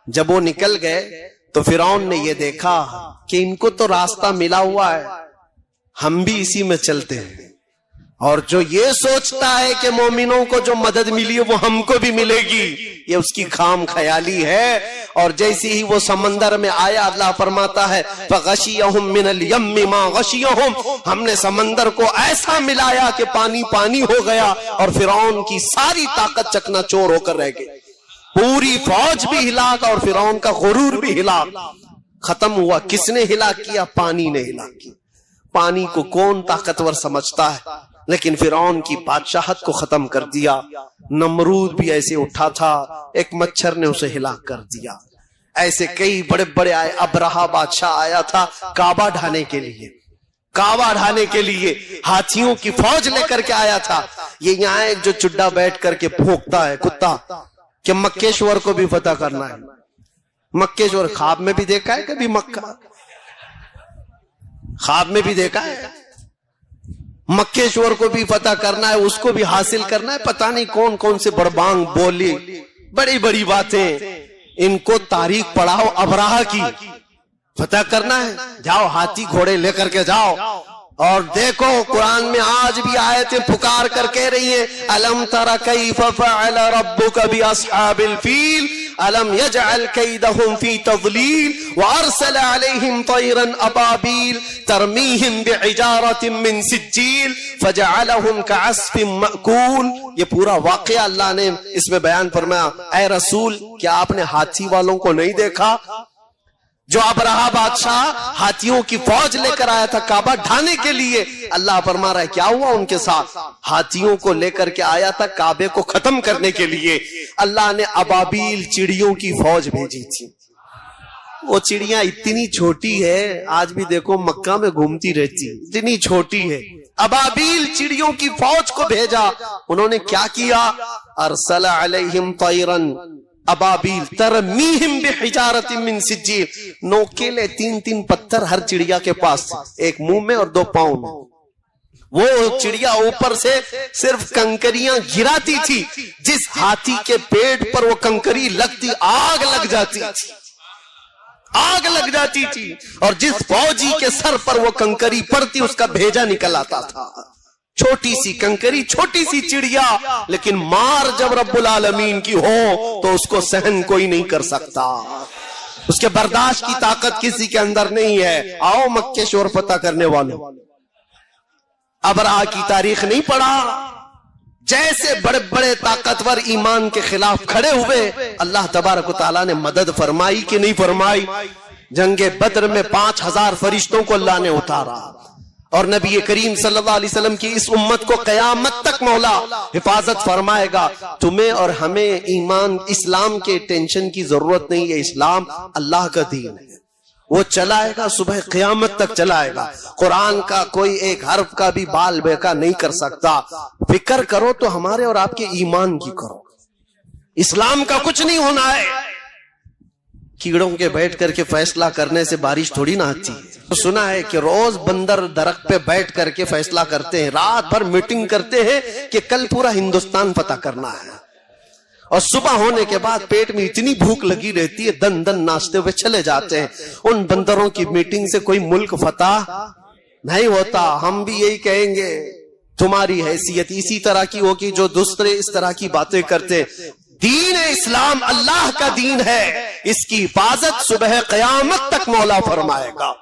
جب وہ نکل گئے تو فرعون نے یہ دیکھا کہ ان کو تو راستہ ملا ہوا ہے, ہم بھی اسی میں چلتے ہیں. اور جو یہ سوچتا ہے کہ مومنوں کو جو مدد ملی ہے وہ ہم کو بھی ملے گی, یہ اس کی خام خیالی ہے. اور جیسی ہی وہ سمندر میں آیا اللہ فرماتا ہے فَغَشِيَهُم مِّنَ الْيَمِّ مَا غَشِيَهُم, ہم نے سمندر کو ایسا ملایا کہ پانی پانی ہو گیا اور فرعون کی ساری طاقت چکنا چور ہو کر رہ گئی. پوری فوج بھی ہلاک اور فرعون کا غرور بھی ہلاک ختم ہوا. کس نے ہلاک کیا؟ پانی نے ہلاک کیا. پانی کو کون طاقتور سمجھتا ہے, لیکن فرعون کی بادشاہت کو ختم کر دیا. نمرود بھی ایسے اٹھا تھا, ایک مچھر نے اسے ہلاک کر دیا. ایسے کئی بڑے بڑے آئے. ابرہا بادشاہ آیا تھا کعبہ ڈھانے کے لیے, کعبہ ڈھانے کے لیے ہاتھیوں کی فوج لے کر کے آیا تھا. یہ یہاں ایک جو چڈا بیٹھ کر کے بھونکتا ہے کتا کہ مکیشور کو بھی فتح کرنا ہے. مکیشور خواب میں بھی دیکھا ہے کبھی؟ مکہ خواب میں بھی دیکھا ہے. مکیشور کو بھی فتح کرنا ہے, اس کو بھی حاصل کرنا ہے. پتہ نہیں کون کون سے بڑبانگ بولی, بڑی بڑی باتیں. ان کو تاریخ پڑھاؤ ابراہ کی, فتح کرنا ہے, جاؤ ہاتھی گھوڑے لے کر کے جاؤ. اور دیکھو قرآن میں آج بھی آیتیں پکار کر کہہ رہی ہیں الم تر کیف فعل ربک باصحاب الفیل الم یجعل کیدہم فی تضلیل وارسل علیہم طیرا ابابیل ترمیہم بحجارۃ من سجیل فجعلہم کعصف مأکول. یہ پورا واقعہ اللہ نے اس میں بیان فرمایا. اے رسول کیا آپ نے ہاتھی والوں کو نہیں دیکھا جو ابرہا بادشاہ ہاتھیوں کی فوج لے کر آیا تھا کعبہ ڈھانے کے لیے؟ اللہ فرما رہا ہے کیا ہوا ان کے ساتھ؟ ہاتھیوں کو لے کر کے آیا تھا کعبے کو ختم کرنے کے لیے. اللہ نے ابابیل چڑیوں کی فوج بھیجی تھی. وہ چڑیاں اتنی چھوٹی ہے, آج بھی دیکھو مکہ میں گھومتی رہتی, اتنی چھوٹی ہے. ابابیل چڑیوں کی فوج کو بھیجا. انہوں نے کیا کیا؟ ارسل علیہم طیرا ابابیل ترمیہم بحجارۃ من سجیل. نوکیلے 3 پتھر ہر چڑیا کے پاس, ایک منہ میں اور 2 پاؤں میں. وہ چڑیا اوپر سے صرف کنکریاں گراتی تھی, جس ہاتھی کے پیٹ پر وہ کنکری لگتی آگ لگ جاتی تھی, آگ لگ جاتی تھی. اور جس فوجی کے سر پر وہ کنکری پڑتی اس کا بھیجا نکل آتا تھا. چھوٹی سی کنکری, چھوٹی سی چڑیا, لیکن مار جب رب العالمین کی ہو تو اس کو سہن کوئی نہیں کر سکتا. اس کے برداشت کی طاقت کسی کے اندر نہیں ہے. آؤ مکے شور فتح کرنے والوں, ابرہا کی تاریخ نہیں پڑھا؟ جیسے بڑے بڑے طاقتور ایمان کے خلاف کھڑے ہوئے, اللہ تبارک و تعالیٰ نے مدد فرمائی کہ نہیں فرمائی؟ جنگ بدر میں 5000 فرشتوں کو اللہ نے اتارا. اور نبی کریم صلی اللہ علیہ وسلم کی اس امت کو قیامت تک مولا حفاظت فرمائے گا. تمہیں اور ہمیں ایمان اسلام کے ٹینشن کی ضرورت نہیں ہے. اسلام اللہ کا دین ہے, وہ چلائے گا, صبح قیامت تک چلائے گا. قرآن کا کوئی ایک حرف کا بھی بال بیکا نہیں کر سکتا. فکر کرو تو ہمارے اور آپ کے ایمان کی کرو. اسلام کا کچھ نہیں ہونا ہے. کیڑوں کے بیٹھ کر کے فیصلہ کرنے سے بارش تھوڑی نہ آتی ہے. سنا ہے کہ روز بندر درخت پہ بیٹھ کر کے فیصلہ کرتے ہیں, رات بھر میٹنگ کرتے ہیں کہ کل پورا ہندوستان فتح کرنا ہے. اور صبح ہونے کے بعد پیٹ میں اتنی بھوک لگی رہتی ہے, دن دن ناشتے ہوئے چلے جاتے ہیں. ان بندروں کی میٹنگ سے کوئی ملک فتح نہیں ہوتا. ہم بھی یہی کہیں گے, تمہاری حیثیت اسی طرح کی ہوگی جو دوسرے اس طرح کی باتیں کرتے. دین اسلام اللہ کا دین ہے, اس کی حفاظت صبح قیامت تک مولا فرمائے گا.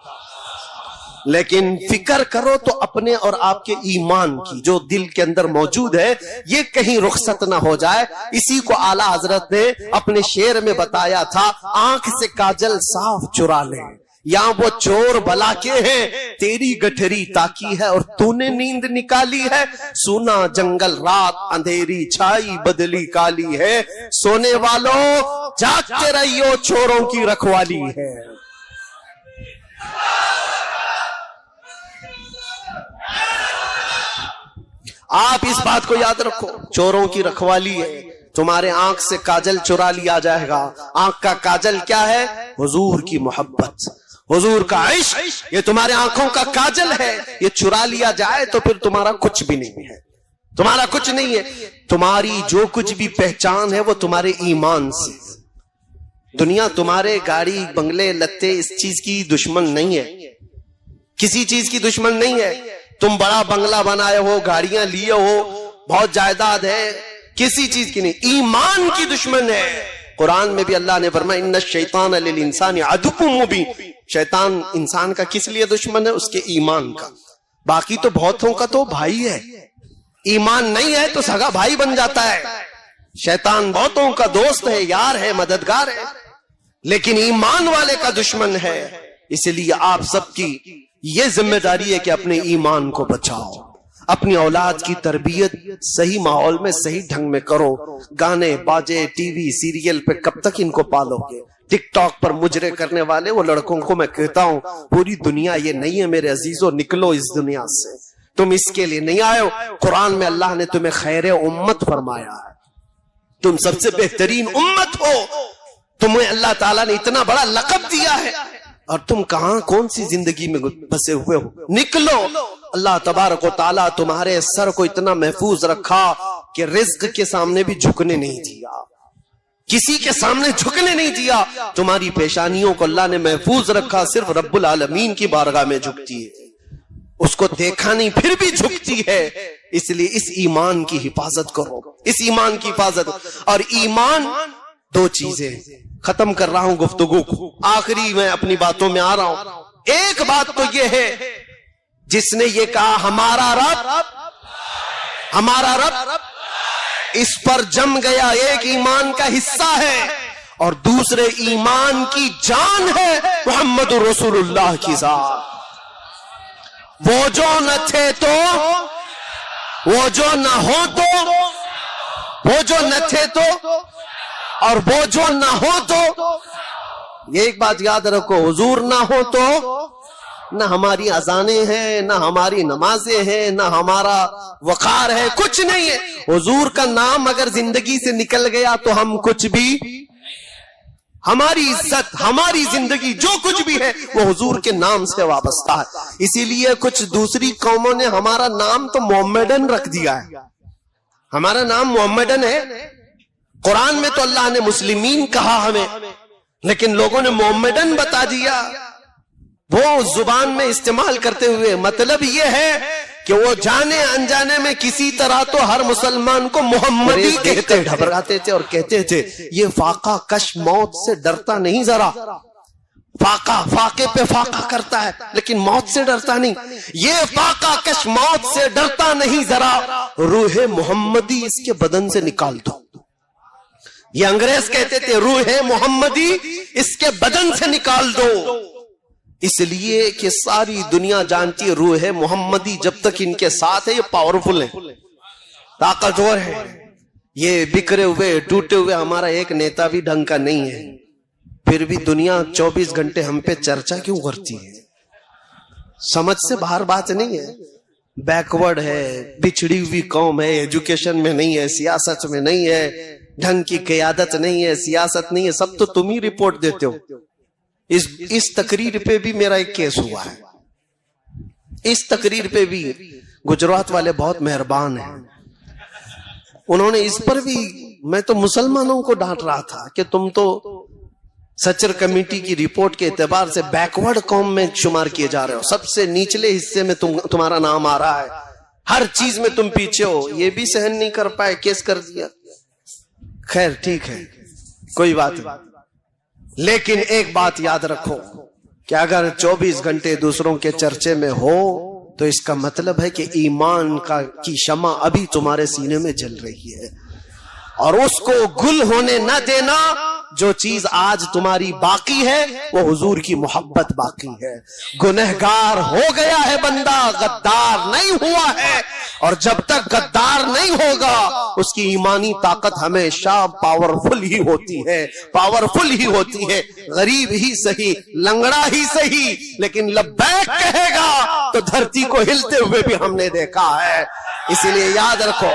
لیکن فکر کرو تو اپنے اور آپ کے ایمان کی جو دل کے اندر موجود ہے یہ کہیں رخصت نہ ہو جائے. اسی کو اعلیٰ حضرت نے اپنے شعر میں بتایا تھا, آنکھ سے کاجل صاف چرا لے, یہاں وہ چور بلا کے ہیں, تیری گٹھری تاکی ہے اور تو نے نیند نکالی ہے. سونا جنگل رات اندھیری چھائی بدلی کالی ہے, سونے والوں جاگتے رہیو چوروں کی رکھوالی ہے. آپ اس بات کو یاد رکھو، چوروں کی رکھوالی ہے، تمہارے آنکھ سے کاجل چرا لیا جائے گا۔ آنکھ کا کاجل کیا ہے؟ حضور کی محبت، حضور کا عشق، یہ تمہارے آنکھوں کا کاجل ہے۔ یہ چرا لیا جائے تو پھر تمہارا کچھ بھی نہیں ہے، تمہارا کچھ نہیں ہے۔ تمہاری جو کچھ بھی پہچان ہے وہ تمہارے ایمان سے۔ دنیا تمہارے گاڑی بنگلے لتے اس چیز کی دشمن نہیں ہے، کسی چیز کی دشمن نہیں ہے۔ تم بڑا بنگلہ بنائے ہو، گاڑیاں لیے ہو، بہت جائیداد ہے، کسی چیز کی نہیں، ایمان کی دشمن ہے۔ قرآن میں بھی اللہ نے فرمایا ان الشیطان للانسان عدو مبین، شیطان انسان کا کس لیے دشمن ہے؟ اس کے ایمان کا۔ باقی تو بہتوں کا تو بھائی ہے، ایمان نہیں ہے تو سگا بھائی بن جاتا ہے۔ شیطان بہتوں کا دوست ہے، یار ہے، مددگار ہے، لیکن ایمان والے کا دشمن ہے۔ اس لیے آپ سب کی یہ ذمہ داری ہے کہ اپنے ایمان کو بچاؤ، اپنی اولاد کی تربیت صحیح ماحول میں صحیح ڈھنگ میں کرو۔ گانے باجے ٹی وی سیریل پہ کب تک ان کو پالو گے؟ ٹک ٹاک پر مجرے کرنے والے وہ لڑکوں کو میں کہتا ہوں پوری دنیا یہ نہیں ہے میرے عزیزو، نکلو اس دنیا سے، تم اس کے لیے نہیں آئے ہو۔ قرآن میں اللہ نے تمہیں خیر امت فرمایا ہے، تم سب سے بہترین امت ہو، تمہیں اللہ تعالیٰ نے اتنا بڑا لقب دیا ہے، اور تم کہاں کون سی زندگی میں پھنسے ہوئے ہو؟ نکلو۔ اللہ تبارک و تعالیٰ تمہارے سر کو اتنا محفوظ رکھا کہ رزق کے سامنے بھی جھکنے نہیں دیا، کسی کے سامنے جھکنے نہیں دیا۔ تمہاری پیشانیوں کو اللہ نے محفوظ رکھا، صرف رب العالمین کی بارگاہ میں جھکتی ہے، اس کو دیکھا نہیں پھر بھی جھکتی ہے۔ اس لیے اس ایمان کی حفاظت کرو، اس ایمان کی حفاظت۔ اور ایمان دو چیزیں، ختم کر رہا ہوں گفتگو کو، آخری میں اپنی باتوں میں آ رہا ہوں۔ ایک بات تو یہ ہے، جس نے یہ کہا ہمارا رب اس پر جم گیا، ایک ایمان کا حصہ ہے، اور دوسرے ایمان کی جان ہے محمد رسول اللہ کی ذات۔ وہ جو نہ تھے تو، وہ جو نہ ہو تو، وہ جو نہ تھے تو، اور وہ جو نہ ہو تو، یہ ایک بات یاد رکھو، حضور نہ ہو تو نہ ہماری اذانیں ہیں، نہ ہماری نمازیں ہیں، نہ ہمارا وقار ہے، کچھ نہیں ہے۔ حضور کا نام اگر زندگی سے نکل گیا تو ہم کچھ بھی، ہماری عزت، ہماری زندگی، جو کچھ بھی ہے وہ حضور کے نام سے وابستہ ہے۔ اسی لیے کچھ دوسری قوموں نے ہمارا نام تو محمدن رکھ دیا ہے، ہمارا نام محمدن ہے۔ قرآن میں تو اللہ نے مسلمین کہا ہمیں، لیکن لوگوں نے محمدن بتا دیا، وہ زبان میں استعمال کرتے ہوئے۔ مطلب یہ ہے کہ وہ جانے انجانے میں کسی طرح تو ہر مسلمان کو محمدی کہتے، گھبراتے تھے اور کہتے تھے یہ فاقہ کش موت سے ڈرتا نہیں، ذرا فاقے پہ فاقہ کرتا ہے لیکن موت سے ڈرتا نہیں، یہ فاقہ کش موت سے ڈرتا نہیں، ذرا روح محمدی اس کے بدن سے نکال دو۔ یہ انگریز کہتے تھے روح محمدی اس کے بدن سے نکال دو، اس لیے کہ ساری دنیا جانتی ہے روح محمدی جب تک ان کے ساتھ ہے یہ پاورفل ہے، طاقتور ہے۔ یہ بکھرے ہوئے ٹوٹے ہوئے ہمارا ایک نیتا بھی ڈھنگ کا نہیں ہے، پھر بھی دنیا 24 گھنٹے ہم پہ چرچا کیوں کرتی ہے؟ سمجھ سے باہر بات نہیں ہے، بیکورڈ ہے، بچھڑی ہوئی قوم ہے، ایجوکیشن میں نہیں ہے، سیاست میں نہیں ہے، ڈھنگ کی قیادت نہیں ہے، سیاست نہیں ہے، سب تو تم ہی رپورٹ دیتے ہو۔ اس تقریر پہ بھی میرا ایک کیس ہوا ہے، اس تقریر پہ بھی گجرات والے بہت مہربان ہیں، انہوں نے اس پر بھی، میں تو مسلمانوں کو ڈانٹ رہا تھا کہ تم تو سچر کمیٹی کی رپورٹ کے اعتبار سے بیکورڈ قوم میں شمار کیے جا رہے ہو، سب سے نیچلے حصے میں تمہارا نام آ رہا ہے، ہر چیز میں تم پیچھے ہو۔ یہ بھی سہن نہیں کر پائے، کیس کر دیا۔ خیر ٹھیک ہے، کوئی بات نہیں، لیکن ایک بات یاد رکھو کہ اگر 24 گھنٹے دوسروں کے چرچے میں ہو تو اس کا مطلب ہے کہ ایمان کی شمع ابھی تمہارے سینے میں جل رہی ہے، اور اس کو گل ہونے نہ دینا۔ جو چیز آج تمہاری باقی ہے وہ حضور کی محبت باقی ہے۔ گنہگار ہو گیا ہے بندہ، غدار نہیں ہوا ہے، اور جب تک غدار نہیں ہوگا اس کی ایمانی طاقت ہمیشہ پاورفل ہی ہوتی ہے، پاورفل ہی ہوتی ہے۔ غریب ہی صحیح، لنگڑا ہی صحیح، لیکن لبیک کہے گا تو دھرتی کو ہلتے ہوئے بھی ہم نے دیکھا ہے. اسی لیے یاد رکھو.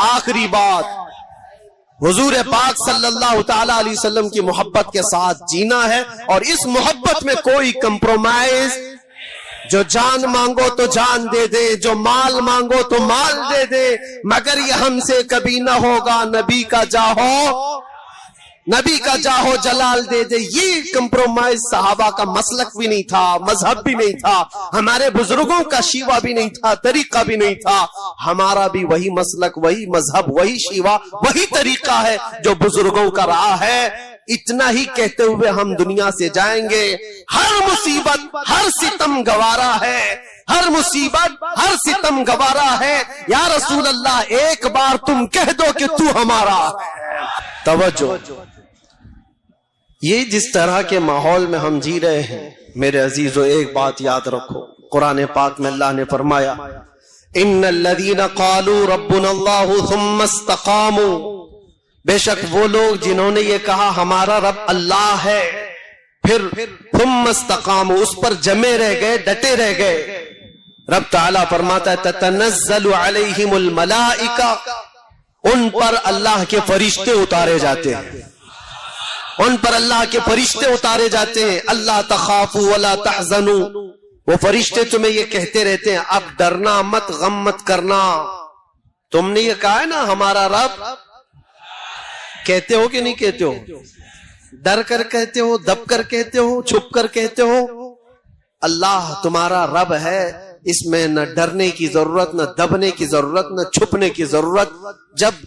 آخری بات، حضور پاک صلی اللہ تعالی علیہ وسلم کی محبت کے ساتھ جینا ہے، اور اس محبت میں کوئی کمپرومائز. جو جان مانگو تو جان دے دے، جو مال مانگو تو مال دے دے، مگر یہ ہم سے کبھی نہ ہوگا نبی کا جاہو جلال دے دے. یہ کمپرومائز صحابہ کا مسلک بھی نہیں تھا، مذہب بھی نہیں تھا، ہمارے بزرگوں کا شیوا بھی نہیں تھا، طریقہ بھی نہیں تھا. ہمارا بھی وہی مسلک، وہی مذہب، وہی شیوا، وہی طریقہ ہے جو بزرگوں کا رہا ہے. اتنا ہی کہتے ہوئے ہم دنیا سے جائیں گے. ہر مصیبت، ہر ستم گوارا ہے، ہر مصیبت، ہر ستم گوارا ہے. یا رسول اللہ ایک بار تم کہہ دو کہ تو ہمارا ہے. توجہ، یہ جس طرح کے ماحول میں ہم جی رہے ہیں میرے عزیزو، ایک بات یاد رکھو. قرآن پاک میں اللہ نے فرمایا ان الذین قالوا ربنا اللہ ثم استقاموا، بے شک وہ لوگ جنہوں نے یہ کہا ہمارا رب اللہ ہے، پھر ثم استقاموا، اس پر جمے رہ گئے، ڈٹے رہ گئے. رب تعالیٰ فرماتا ہے تتنزل علیہم الملائکہ، ان پر اللہ کے فرشتے اتارے جاتے ہیں، ان پر اللہ کے فرشتے اتارے جاتے ہیں. اللہ تخافوا ولا تحزنوا، وہ فرشتے تمہیں یہ کہتے رہتے ہیں اب ڈرنا مت، غم مت کرنا. تم نے یہ کہا ہے نا ہمارا رب، کہتے ہو کہ نہیں کہتے ہو؟ ڈر کر کہتے ہو، دب کر کہتے ہو، چھپ کر کہتے ہو؟ اللہ تمہارا رب ہے، اس میں نہ ڈرنے کی ضرورت، نہ دبنے کی ضرورت، نہ چھپنے کی ضرورت.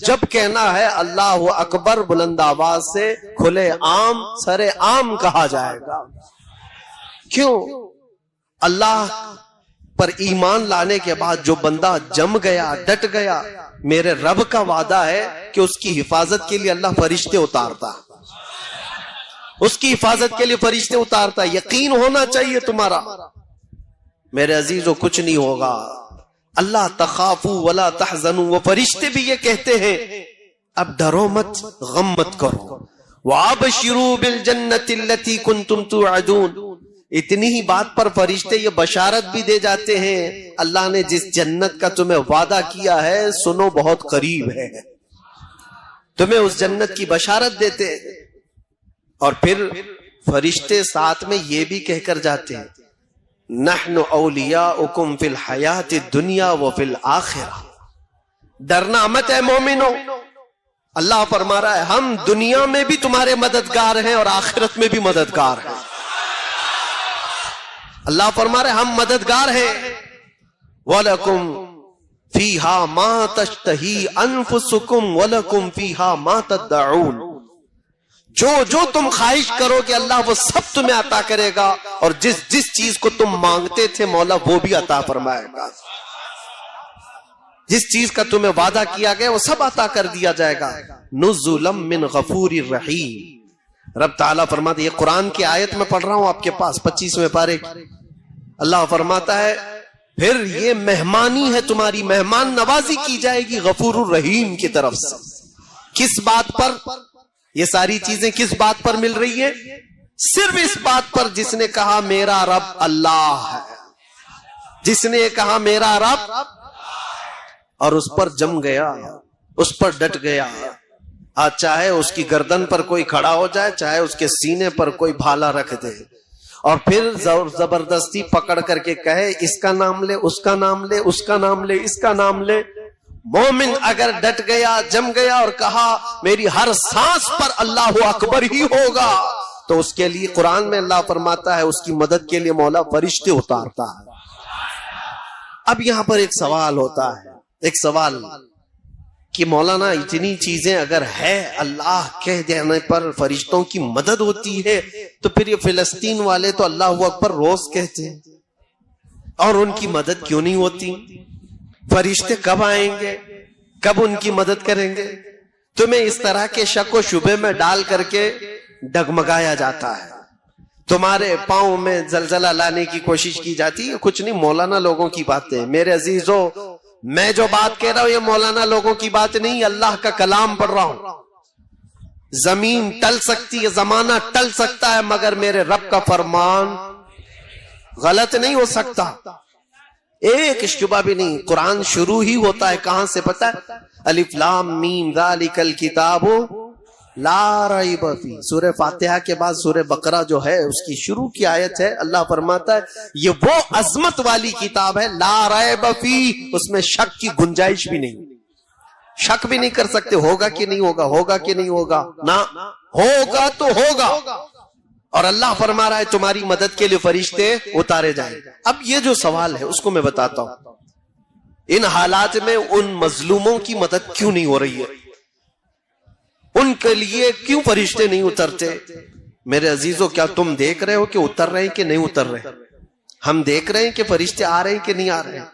جب کہنا ہے اللہ اکبر بلند آواز سے کھلے عام سرے عام کہا جائے گا. کیوں؟ اللہ پر ایمان لانے کے بعد جو بندہ جم گیا، ڈٹ گیا، میرے رب کا وعدہ ہے کہ اس کی حفاظت کے لیے اللہ فرشتے اتارتا، اس کی حفاظت کے لیے فرشتے اتارتا. یقین ہونا چاہیے تمہارا. میرے عزیزو کچھ نہیں ہوگا. اللہ تخافوا ولا تحزنوا، وہ فرشتے بھی یہ کہتے ہیں اب ڈرو مت، غم مت کرو. وابشروا بالجنۃ التي كنتم توعدون، اتنی ہی بات پر فرشتے یہ بشارت بھی دے جاتے ہیں اللہ نے جس جنت کا تمہیں وعدہ کیا ہے سنو بہت قریب ہے. تمہیں اس جنت کی بشارت دیتے ہیں. اور پھر فرشتے ساتھ میں یہ بھی کہہ کر جاتے ہیں نحن اولیاؤکم فی الحیات الدنیا وفی الآخرہ، ڈرنا مت ہے مومنو. اللہ فرما رہا ہے ہم دنیا میں بھی تمہارے مددگار ہیں اور آخرت میں بھی مددگار ہیں. اللہ فرما رہے ہم مددگار ہیں. وَلَكُمْ فِيهَا مَا تَشْتَهِي أَنفُسُكُمْ وَلَكُمْ فِيهَا مَا تَدَّعُونَ، جو تم خواہش کرو کہ اللہ وہ سب تمہیں عطا کرے گا، اور جس چیز کو تم مانگتے تھے مولا وہ بھی عطا فرمائے گا. جس چیز کا تمہیں وعدہ کیا گیا وہ سب عطا کر دیا جائے گا. نزلا من غفور رحیم. رب تعالیٰ فرماتے، یہ قرآن کی آیت میں پڑھ رہا ہوں آپ کے پاس 25ویں پارے. اللہ فرماتا ہے پھر یہ مہمانی ہے تمہاری، مہمان نوازی کی جائے گی غفور الرحیم کی طرف سے. کس بات پر یہ ساری چیزیں کس بات پر مل رہی ہے؟ صرف اس بات پر جس نے کہا میرا رب اللہ ہے، جس نے کہا میرا رب اور اس پر جم گیا، اس پر ڈٹ گیا. آج چاہے اس کی گردن پر کوئی کھڑا ہو جائے، چاہے اس کے سینے پر کوئی بھالا رکھ دے، اور پھر زبردستی پکڑ کر کے کہے اس کا نام لے، اس کا نام لے، اس کا نام لے، اس کا نام لے. مومن اگر ڈٹ گیا، جم گیا اور کہا میری ہر سانس پر اللہ اکبر ہی ہوگا، تو اس کے لیے قرآن میں اللہ فرماتا ہے اس کی مدد کے لیے مولا فرشتے اتارتا ہے. اب یہاں پر ایک سوال ہوتا ہے، ایک سوال کہ مولانا اتنی چیزیں اگر ہے، اللہ کہہ دینے پر فرشتوں کی مدد ہوتی ہے، تو پھر یہ فلسطین والے تو اللہ اکبر روز کہتے ہیں، اور ان کی مدد کیوں نہیں ہوتی؟ فرشتے کب آئیں گے، کب ان کی مدد کریں گے؟ تمہیں اس طرح کے شک و شبے میں ڈال کر کے ڈگمگایا جاتا ہے، تمہارے پاؤں میں زلزلہ لانے کی کوشش کی جاتی ہے. کچھ نہیں، مولانا لوگوں کی باتیں. میرے عزیزو میں جو بات کہہ رہا ہوں یہ مولانا لوگوں کی بات نہیں، اللہ کا کلام پڑھ رہا ہوں. زمین ٹل سکتی ہے، زمانہ ٹل سکتا ہے، مگر میرے رب کا فرمان غلط نہیں ہو سکتا، ایک شبہ بھی نہیں. قرآن شروع ہی ہوتا ہے کہاں سے پتہ ہے؟ الف لام میم ذالک الکتاب لا ریب فیہ. سورہ فاتحہ کے بعد سورہ بقرہ جو ہے اس کی شروع کی آیت ہے. اللہ فرماتا ہے یہ وہ عظمت والی کتاب ہے لا ریب فیہ، اس میں شک کی گنجائش بھی نہیں. شک بھی نہیں کر سکتے ہوگا کہ نہیں ہوگا، ہوگا کہ نہیں ہوگا، نہ ہوگا تو ہوگا. اور اللہ فرما رہا ہے تمہاری مدد کے لیے فرشتے اتارے جائیں. اب یہ جو سوال ہے اس کو میں بتاتا ہوں، ان حالات میں ان مظلوموں کی مدد کیوں نہیں ہو رہی ہے؟ ان کے لیے کیوں فرشتے نہیں اترتے؟ میرے عزیزوں، کیا تم دیکھ رہے ہو کہ اتر رہے ہیں کہ نہیں اتر رہے؟ ہم دیکھ رہے ہیں کہ فرشتے آ رہے ہیں کہ نہیں آ رہے ہیں؟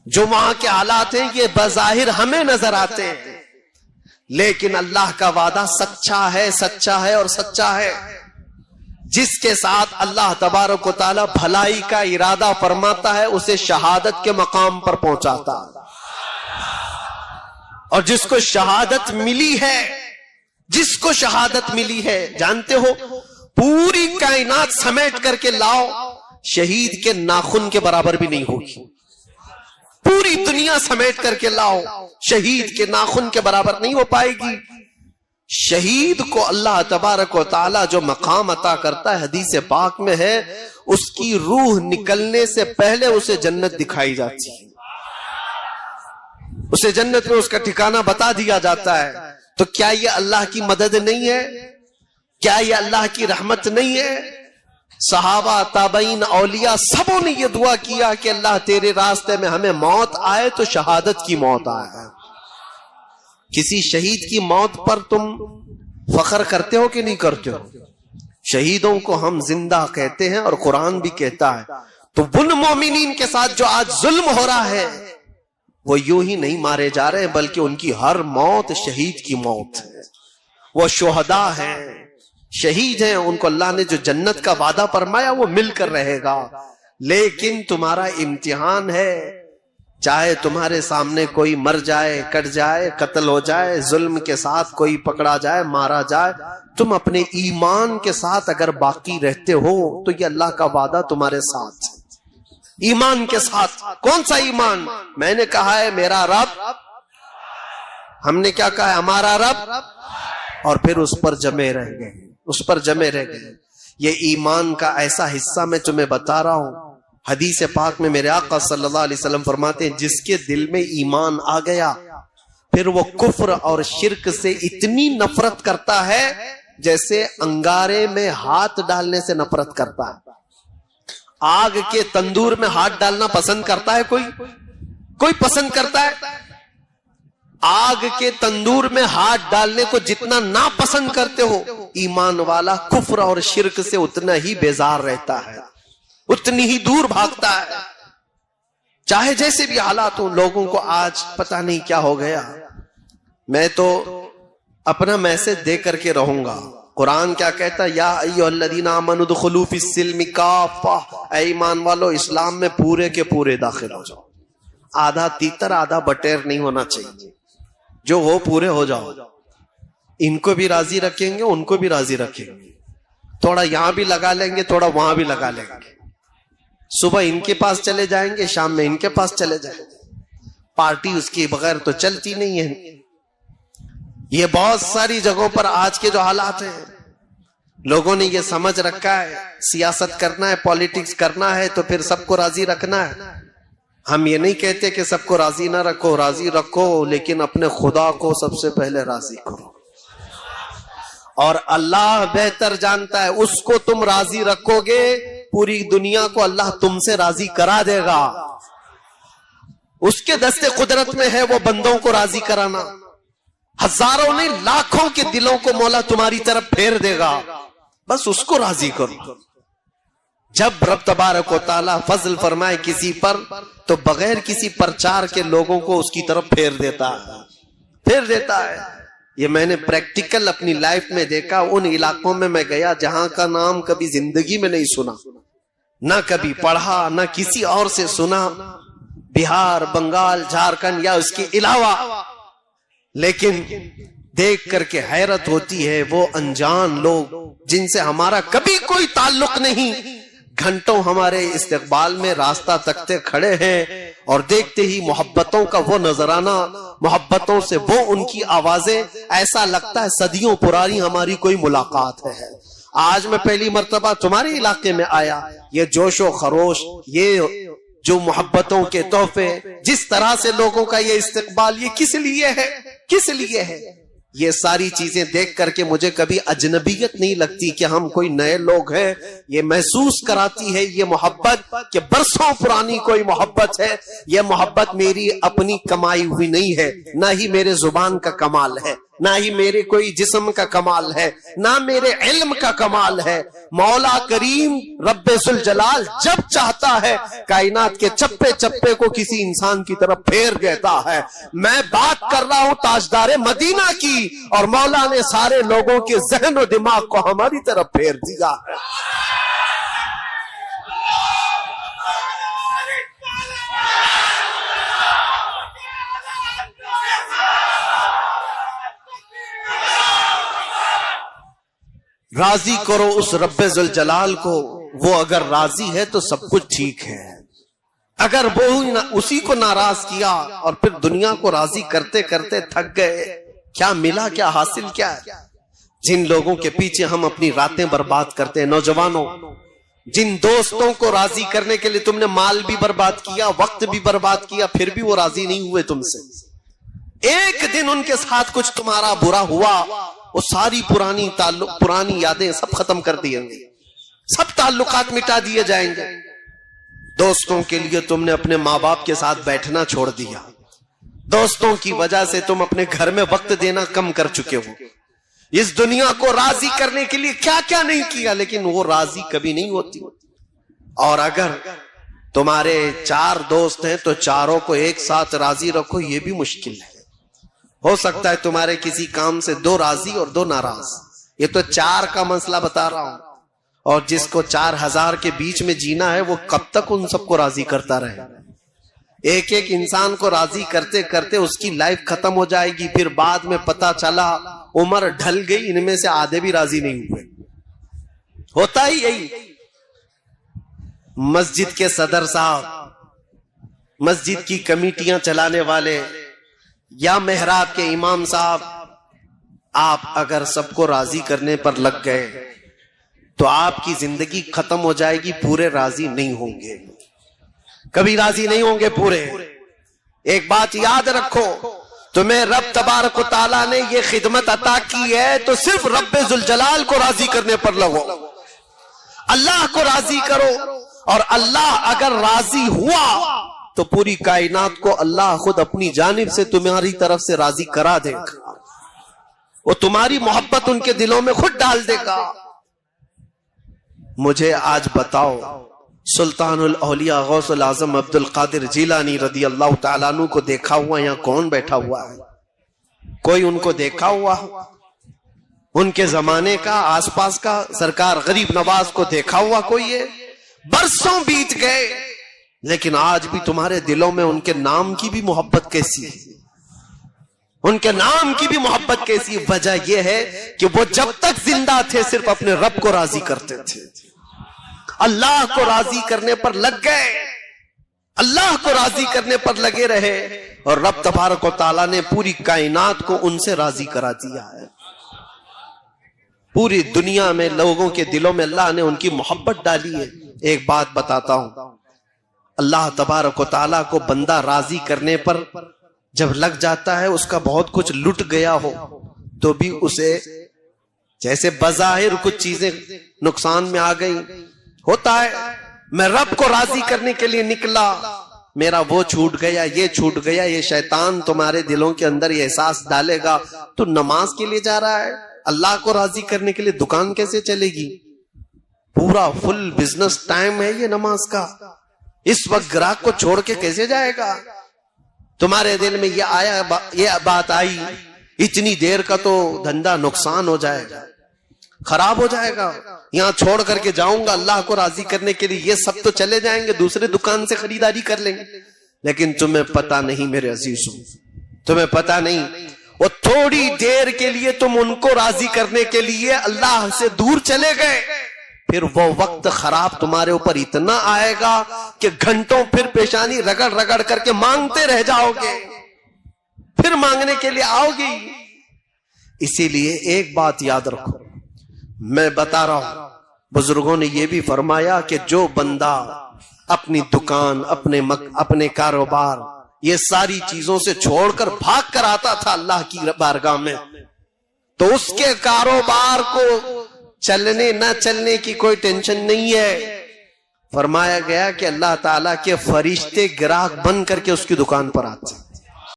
جو وہاں کے حالات ہیں یہ بظاہر ہمیں نظر آتے ہیں، لیکن اللہ کا وعدہ سچا ہے، سچا ہے اور سچا ہے. جس کے ساتھ اللہ تبارک و تعالی بھلائی کا ارادہ فرماتا ہے اسے شہادت کے مقام پر پہنچاتا ہے. اور جس کو شہادت ملی ہے، جس کو شہادت ملی ہے، جانتے ہو پوری کائنات سمیٹ کر کے لاؤ شہید کے ناخن کے برابر بھی نہیں ہوگی. پوری دنیا سمیٹ کر کے لاؤ شہید کے ناخن کے برابر نہیں ہو پائے گی. شہید کو اللہ تبارک و تعالی جو مقام عطا کرتا ہے حدیث پاک میں ہے، اس کی روح نکلنے سے پہلے اسے جنت دکھائی جاتی ہے، اسے جنت میں اس کا ٹھکانہ بتا دیا جاتا ہے. تو کیا یہ اللہ کی مدد نہیں ہے؟ کیا یہ اللہ کی رحمت نہیں ہے؟ صحابہ، تابعین، اولیاء سبوں نے یہ دعا کیا کہ اللہ تیرے راستے میں ہمیں موت آئے تو شہادت کی موت آئے. کسی شہید کی موت پر تم فخر کرتے ہو کہ نہیں کرتے ہو؟ شہیدوں کو ہم زندہ کہتے ہیں اور قرآن بھی کہتا ہے. تو ان مومنین کے ساتھ جو آج ظلم ہو رہا ہے وہ یوں ہی نہیں مارے جا رہے بلکہ ان کی ہر موت شہید کی موت ہے. وہ شہداء ہیں، شہید ہیں، ان کو اللہ نے جو جنت کا وعدہ فرمایا وہ مل کر رہے گا. لیکن تمہارا امتحان ہے، چاہے تمہارے سامنے کوئی مر جائے، کٹ جائے، قتل ہو جائے، ظلم کے ساتھ کوئی پکڑا جائے، مارا جائے، تم اپنے ایمان کے ساتھ اگر باقی رہتے ہو تو یہ اللہ کا وعدہ تمہارے ساتھ ہے. ایمان کے ساتھ. کون سا ایمان؟ میں نے کہا ہے میرا رب، ہم نے کیا کہا ہے؟ ہمارا رب. اور پھر اس پر جمے رہ گئے، اس پر جمے رہ گئے. یہ ایمان کا ایسا حصہ میں تمہیں بتا رہا ہوں. حدیث پاک میں میرے آقا صلی اللہ علیہ وسلم فرماتے ہیں جس کے دل میں ایمان آ گیا پھر وہ کفر اور شرک سے اتنی نفرت کرتا ہے جیسے انگارے میں ہاتھ ڈالنے سے نفرت کرتا ہے. آگ کے تندور میں ہاتھ ڈالنا پسند کرتا ہے کوئی پسند کرتا ہے؟ آگ کے تندور میں ہاتھ ڈالنے کو جتنا ناپسند کرتے ہو، ایمان والا کفر اور شرک سے اتنا ہی بیزار رہتا ہے، اتنی ہی دور بھاگتا ہے. چاہے جیسے بھی حالات ہوں. لوگوں کو آج پتہ نہیں کیا ہو گیا. میں تو اپنا میسج دے کر کے رہوں گا. قرآن کیا کہتا ہے؟ یا ایھا الذین آمنوا ادخلوا فی السلم کافہ، اے ایمان والو اسلام میں پورے کے پورے داخل ہو جاؤ. آدھا تیتر آدھا بٹیر نہیں ہونا چاہیے، جو ہو پورے ہو جاؤ. ان کو بھی راضی رکھیں گے، ان کو بھی راضی رکھیں گے. تھوڑا یہاں بھی لگا لیں گے، تھوڑا وہاں بھی لگا لیں گے. صبح ان کے پاس چلے جائیں گے، شام میں ان کے پاس چلے جائیں گے. پارٹی اس کے بغیر تو چلتی نہیں ہے. یہ بہت ساری جگہوں پر آج کے جو حالات ہیں، لوگوں نے یہ سمجھ رکھا ہے سیاست کرنا ہے، پالیٹکس کرنا ہے تو پھر سب کو راضی رکھنا ہے. ہم یہ نہیں کہتے کہ سب کو راضی نہ رکھو، راضی رکھو، لیکن اپنے خدا کو سب سے پہلے راضی کرو. اور اللہ بہتر جانتا ہے، اس کو تم راضی رکھو گے پوری دنیا کو اللہ تم سے راضی کرا دے گا. اس کے دستے قدرت میں ہے وہ بندوں کو راضی کرانا. ہزاروں نے لاکھوں کے دلوں کو مولا تمہاری طرف پھیر دے گا، بس اس کو راضی کرو. جب رب تبارک و تعالیٰ فضل فرمائے کسی پر تو بغیر کسی پرچار کے لوگوں کو اس کی طرف پھیر دیتا ہے. یہ میں نے پریکٹیکل اپنی لائف میں دیکھا. ان علاقوں میں گیا جہاں کا نام کبھی زندگی میں نہیں سنا، نہ کبھی پڑھا، نہ کسی اور سے سنا، بہار، بنگال، جھارکھنڈ یا اس کے علاوہ. لیکن دیکھ کر کے حیرت ہوتی ہے، وہ انجان لوگ جن سے ہمارا کبھی کوئی تعلق نہیں، گھنٹوں ہمارے استقبال میں راستہ تکتے کھڑے ہیں اور دیکھتے ہی محبتوں کا وہ نظرانہ، محبتوں سے وہ ان کی آوازیں، ایسا لگتا ہے صدیوں پرانی ہماری کوئی ملاقات ہے۔ آج میں پہلی مرتبہ تمہارے علاقے میں آیا، یہ جوش و خروش، یہ جو محبتوں کے تحفے، جس طرح سے لوگوں کا یہ استقبال، یہ کس لیے ہے؟ کس لیے ہے؟ یہ ساری چیزیں دیکھ کر کے مجھے کبھی اجنبیت نہیں لگتی کہ ہم کوئی نئے لوگ ہیں۔ یہ محسوس کراتی ہے یہ محبت کہ برسوں پرانی کوئی محبت ہے۔ یہ محبت میری اپنی کمائی ہوئی نہیں ہے، نہ ہی میرے زبان کا کمال ہے، نہ ہی میرے کوئی جسم کا کمال ہے، نہ میرے علم کا کمال ہے۔ مولا کریم رب ذوالجلال جب چاہتا ہے کائنات کے چپے چپے کو کسی انسان کی طرف پھیر دیتا ہے۔ میں بات کر رہا ہوں تاجدار مدینہ کی، اور مولا نے سارے لوگوں کے ذہن و دماغ کو ہماری طرف پھیر دیا ہے۔ راضی کرو اس رب ذوالجلال کو، وہ اگر راضی ہے تو سب کچھ ٹھیک ہے۔ اگر وہ اسی کو ناراض کیا اور پھر دنیا کو راضی کرتے کرتے تھک گئے، کیا ملا؟ کیا حاصل کیا ہے؟ جن لوگوں کے پیچھے ہم اپنی راتیں برباد کرتے ہیں، نوجوانوں، جن دوستوں کو راضی کرنے کے لیے تم نے مال بھی برباد کیا، وقت بھی برباد کیا، پھر بھی وہ راضی نہیں ہوئے تم سے۔ ایک دن ان کے ساتھ کچھ تمہارا برا ہوا، وہ ساری پرانی یادیں سب ختم کر دی گی، سب تعلقات مٹا دیے جائیں گے۔ دوستوں کے لیے تم نے اپنے ماں باپ کے ساتھ بیٹھنا چھوڑ دیا، دوستوں کی وجہ سے تم اپنے گھر میں وقت دینا کم کر چکے ہو۔ اس دنیا کو راضی کرنے کے لیے کیا کیا نہیں کیا، لیکن وہ راضی کبھی نہیں ہوتی۔ اور اگر تمہارے 4 دوست ہیں تو چاروں کو ایک ساتھ راضی رکھو، یہ بھی مشکل ہے۔ ہو سکتا ہے تمہارے کسی کام سے 2 راضی اور 2 ناراض، یہ تو 4 کا مسئلہ بتا رہا ہوں۔ اور جس کو 4000 کے بیچ میں جینا ہے، وہ کب تک ان سب کو راضی کرتا رہے؟ ایک ایک انسان کو راضی کرتے کرتے اس کی لائف ختم ہو جائے گی، پھر بعد میں پتا چلا عمر ڈھل گئی، ان میں سے آدھے بھی راضی نہیں ہوئے۔ ہوتا ہی یہی۔ مسجد کے صدر صاحب، مسجد کی کمیٹیاں چلانے والے، یا محراب کے امام صاحب، آپ اگر سب کو راضی کرنے پر لگ گئے تو آپ کی زندگی ختم ہو جائے گی، پورے راضی نہیں ہوں گے، کبھی راضی نہیں ہوں گے پورے۔ ایک بات یاد رکھو، تمہیں رب تبارک و تعالیٰ نے یہ خدمت عطا کی ہے تو صرف رب ذوالجلال کو راضی کرنے پر لگو، اللہ کو راضی کرو، اور اللہ اگر راضی ہوا تو پوری کائنات کو اللہ خود اپنی جانب سے تمہاری طرف سے راضی کرا دے گا، وہ تمہاری محبت ان کے دلوں میں خود ڈال دے گا۔ مجھے آج بتاؤ، سلطان الاولیاء غوث العظم عبد القادر جیلانی رضی اللہ تعالیٰ عنہ کو دیکھا ہوا یہاں کون بیٹھا ہوا ہے؟ کوئی ان کو دیکھا ہوا؟ ان کے زمانے کا، آس پاس کا سرکار غریب نواز کو دیکھا ہوا کوئی ہے؟ برسوں بیت گئے، لیکن آج بھی تمہارے دلوں میں ان کے نام کی بھی محبت کیسی ہے؟ ان کے نام کی بھی محبت کیسی؟ وجہ یہ ہے کہ وہ جب تک زندہ تھے صرف اپنے رب کو راضی کرتے تھے، اللہ کو راضی کرنے پر لگ گئے، اللہ کو راضی کرنے پر لگے رہے، اور رب تبارک و تعالیٰ نے پوری کائنات کو ان سے راضی کرا دیا ہے۔ پوری دنیا میں لوگوں کے دلوں میں اللہ نے ان کی محبت ڈالی ہے۔ ایک بات بتاتا ہوں، اللہ تبارک و تعالیٰ کو بندہ راضی کرنے پر جب لگ جاتا ہے، اس کا بہت کچھ لٹ گیا ہو تو بھی اسے جیسے بظاہر کچھ چیزیں نقصان میں آ گئی، ہوتا ہے میں رب کو راضی کرنے کے لیے نکلا، میرا وہ چھوٹ گیا، یہ چھوٹ گیا، یہ شیطان تمہارے دلوں کے اندر یہ احساس ڈالے گا تو نماز کے لیے جا رہا ہے، اللہ کو راضی کرنے کے لیے دکان کیسے چلے گی؟ پورا فل بزنس ٹائم ہے یہ نماز کا، اس وقت گراہک کو چھوڑ کے کیسے جائے گا؟ تمہارے دل میں یہ بات آئی، اتنی دیر کا تو دھندا نقصان ہو جائے گا، خراب ہو جائے گا، یہاں چھوڑ کر کے جاؤں گا اللہ کو راضی کرنے کے لیے، یہ سب تو چلے جائیں گے، دوسرے دکان سے خریداری کر لیں گے۔ لیکن تمہیں پتا نہیں میرے عزیزوں، تمہیں پتا نہیں، وہ تھوڑی دیر کے لیے تم ان کو راضی کرنے کے لیے اللہ سے دور چلے گئے، پھر وہ وقت خراب تمہارے اوپر اتنا آئے گا کہ گھنٹوں پھر پیشانی رگڑ رگڑ کر کے مانگتے رہ جاؤ گے، پھر مانگنے کے لیے آؤ گی۔ اسی لیے ایک بات یاد رکھو، میں بتا رہا ہوں، بزرگوں نے یہ بھی فرمایا کہ جو بندہ اپنی دکان، اپنے کاروبار، یہ ساری چیزوں سے چھوڑ کر بھاگ کر آتا تھا اللہ کی بارگاہ میں، تو اس کے کاروبار کو چلنے نہ چلنے کی کوئی ٹینشن نہیں ہے۔ فرمایا گیا کہ اللہ تعالیٰ کے فرشتے گراہک بن کر کے اس کی دکان پر آتے ہیں۔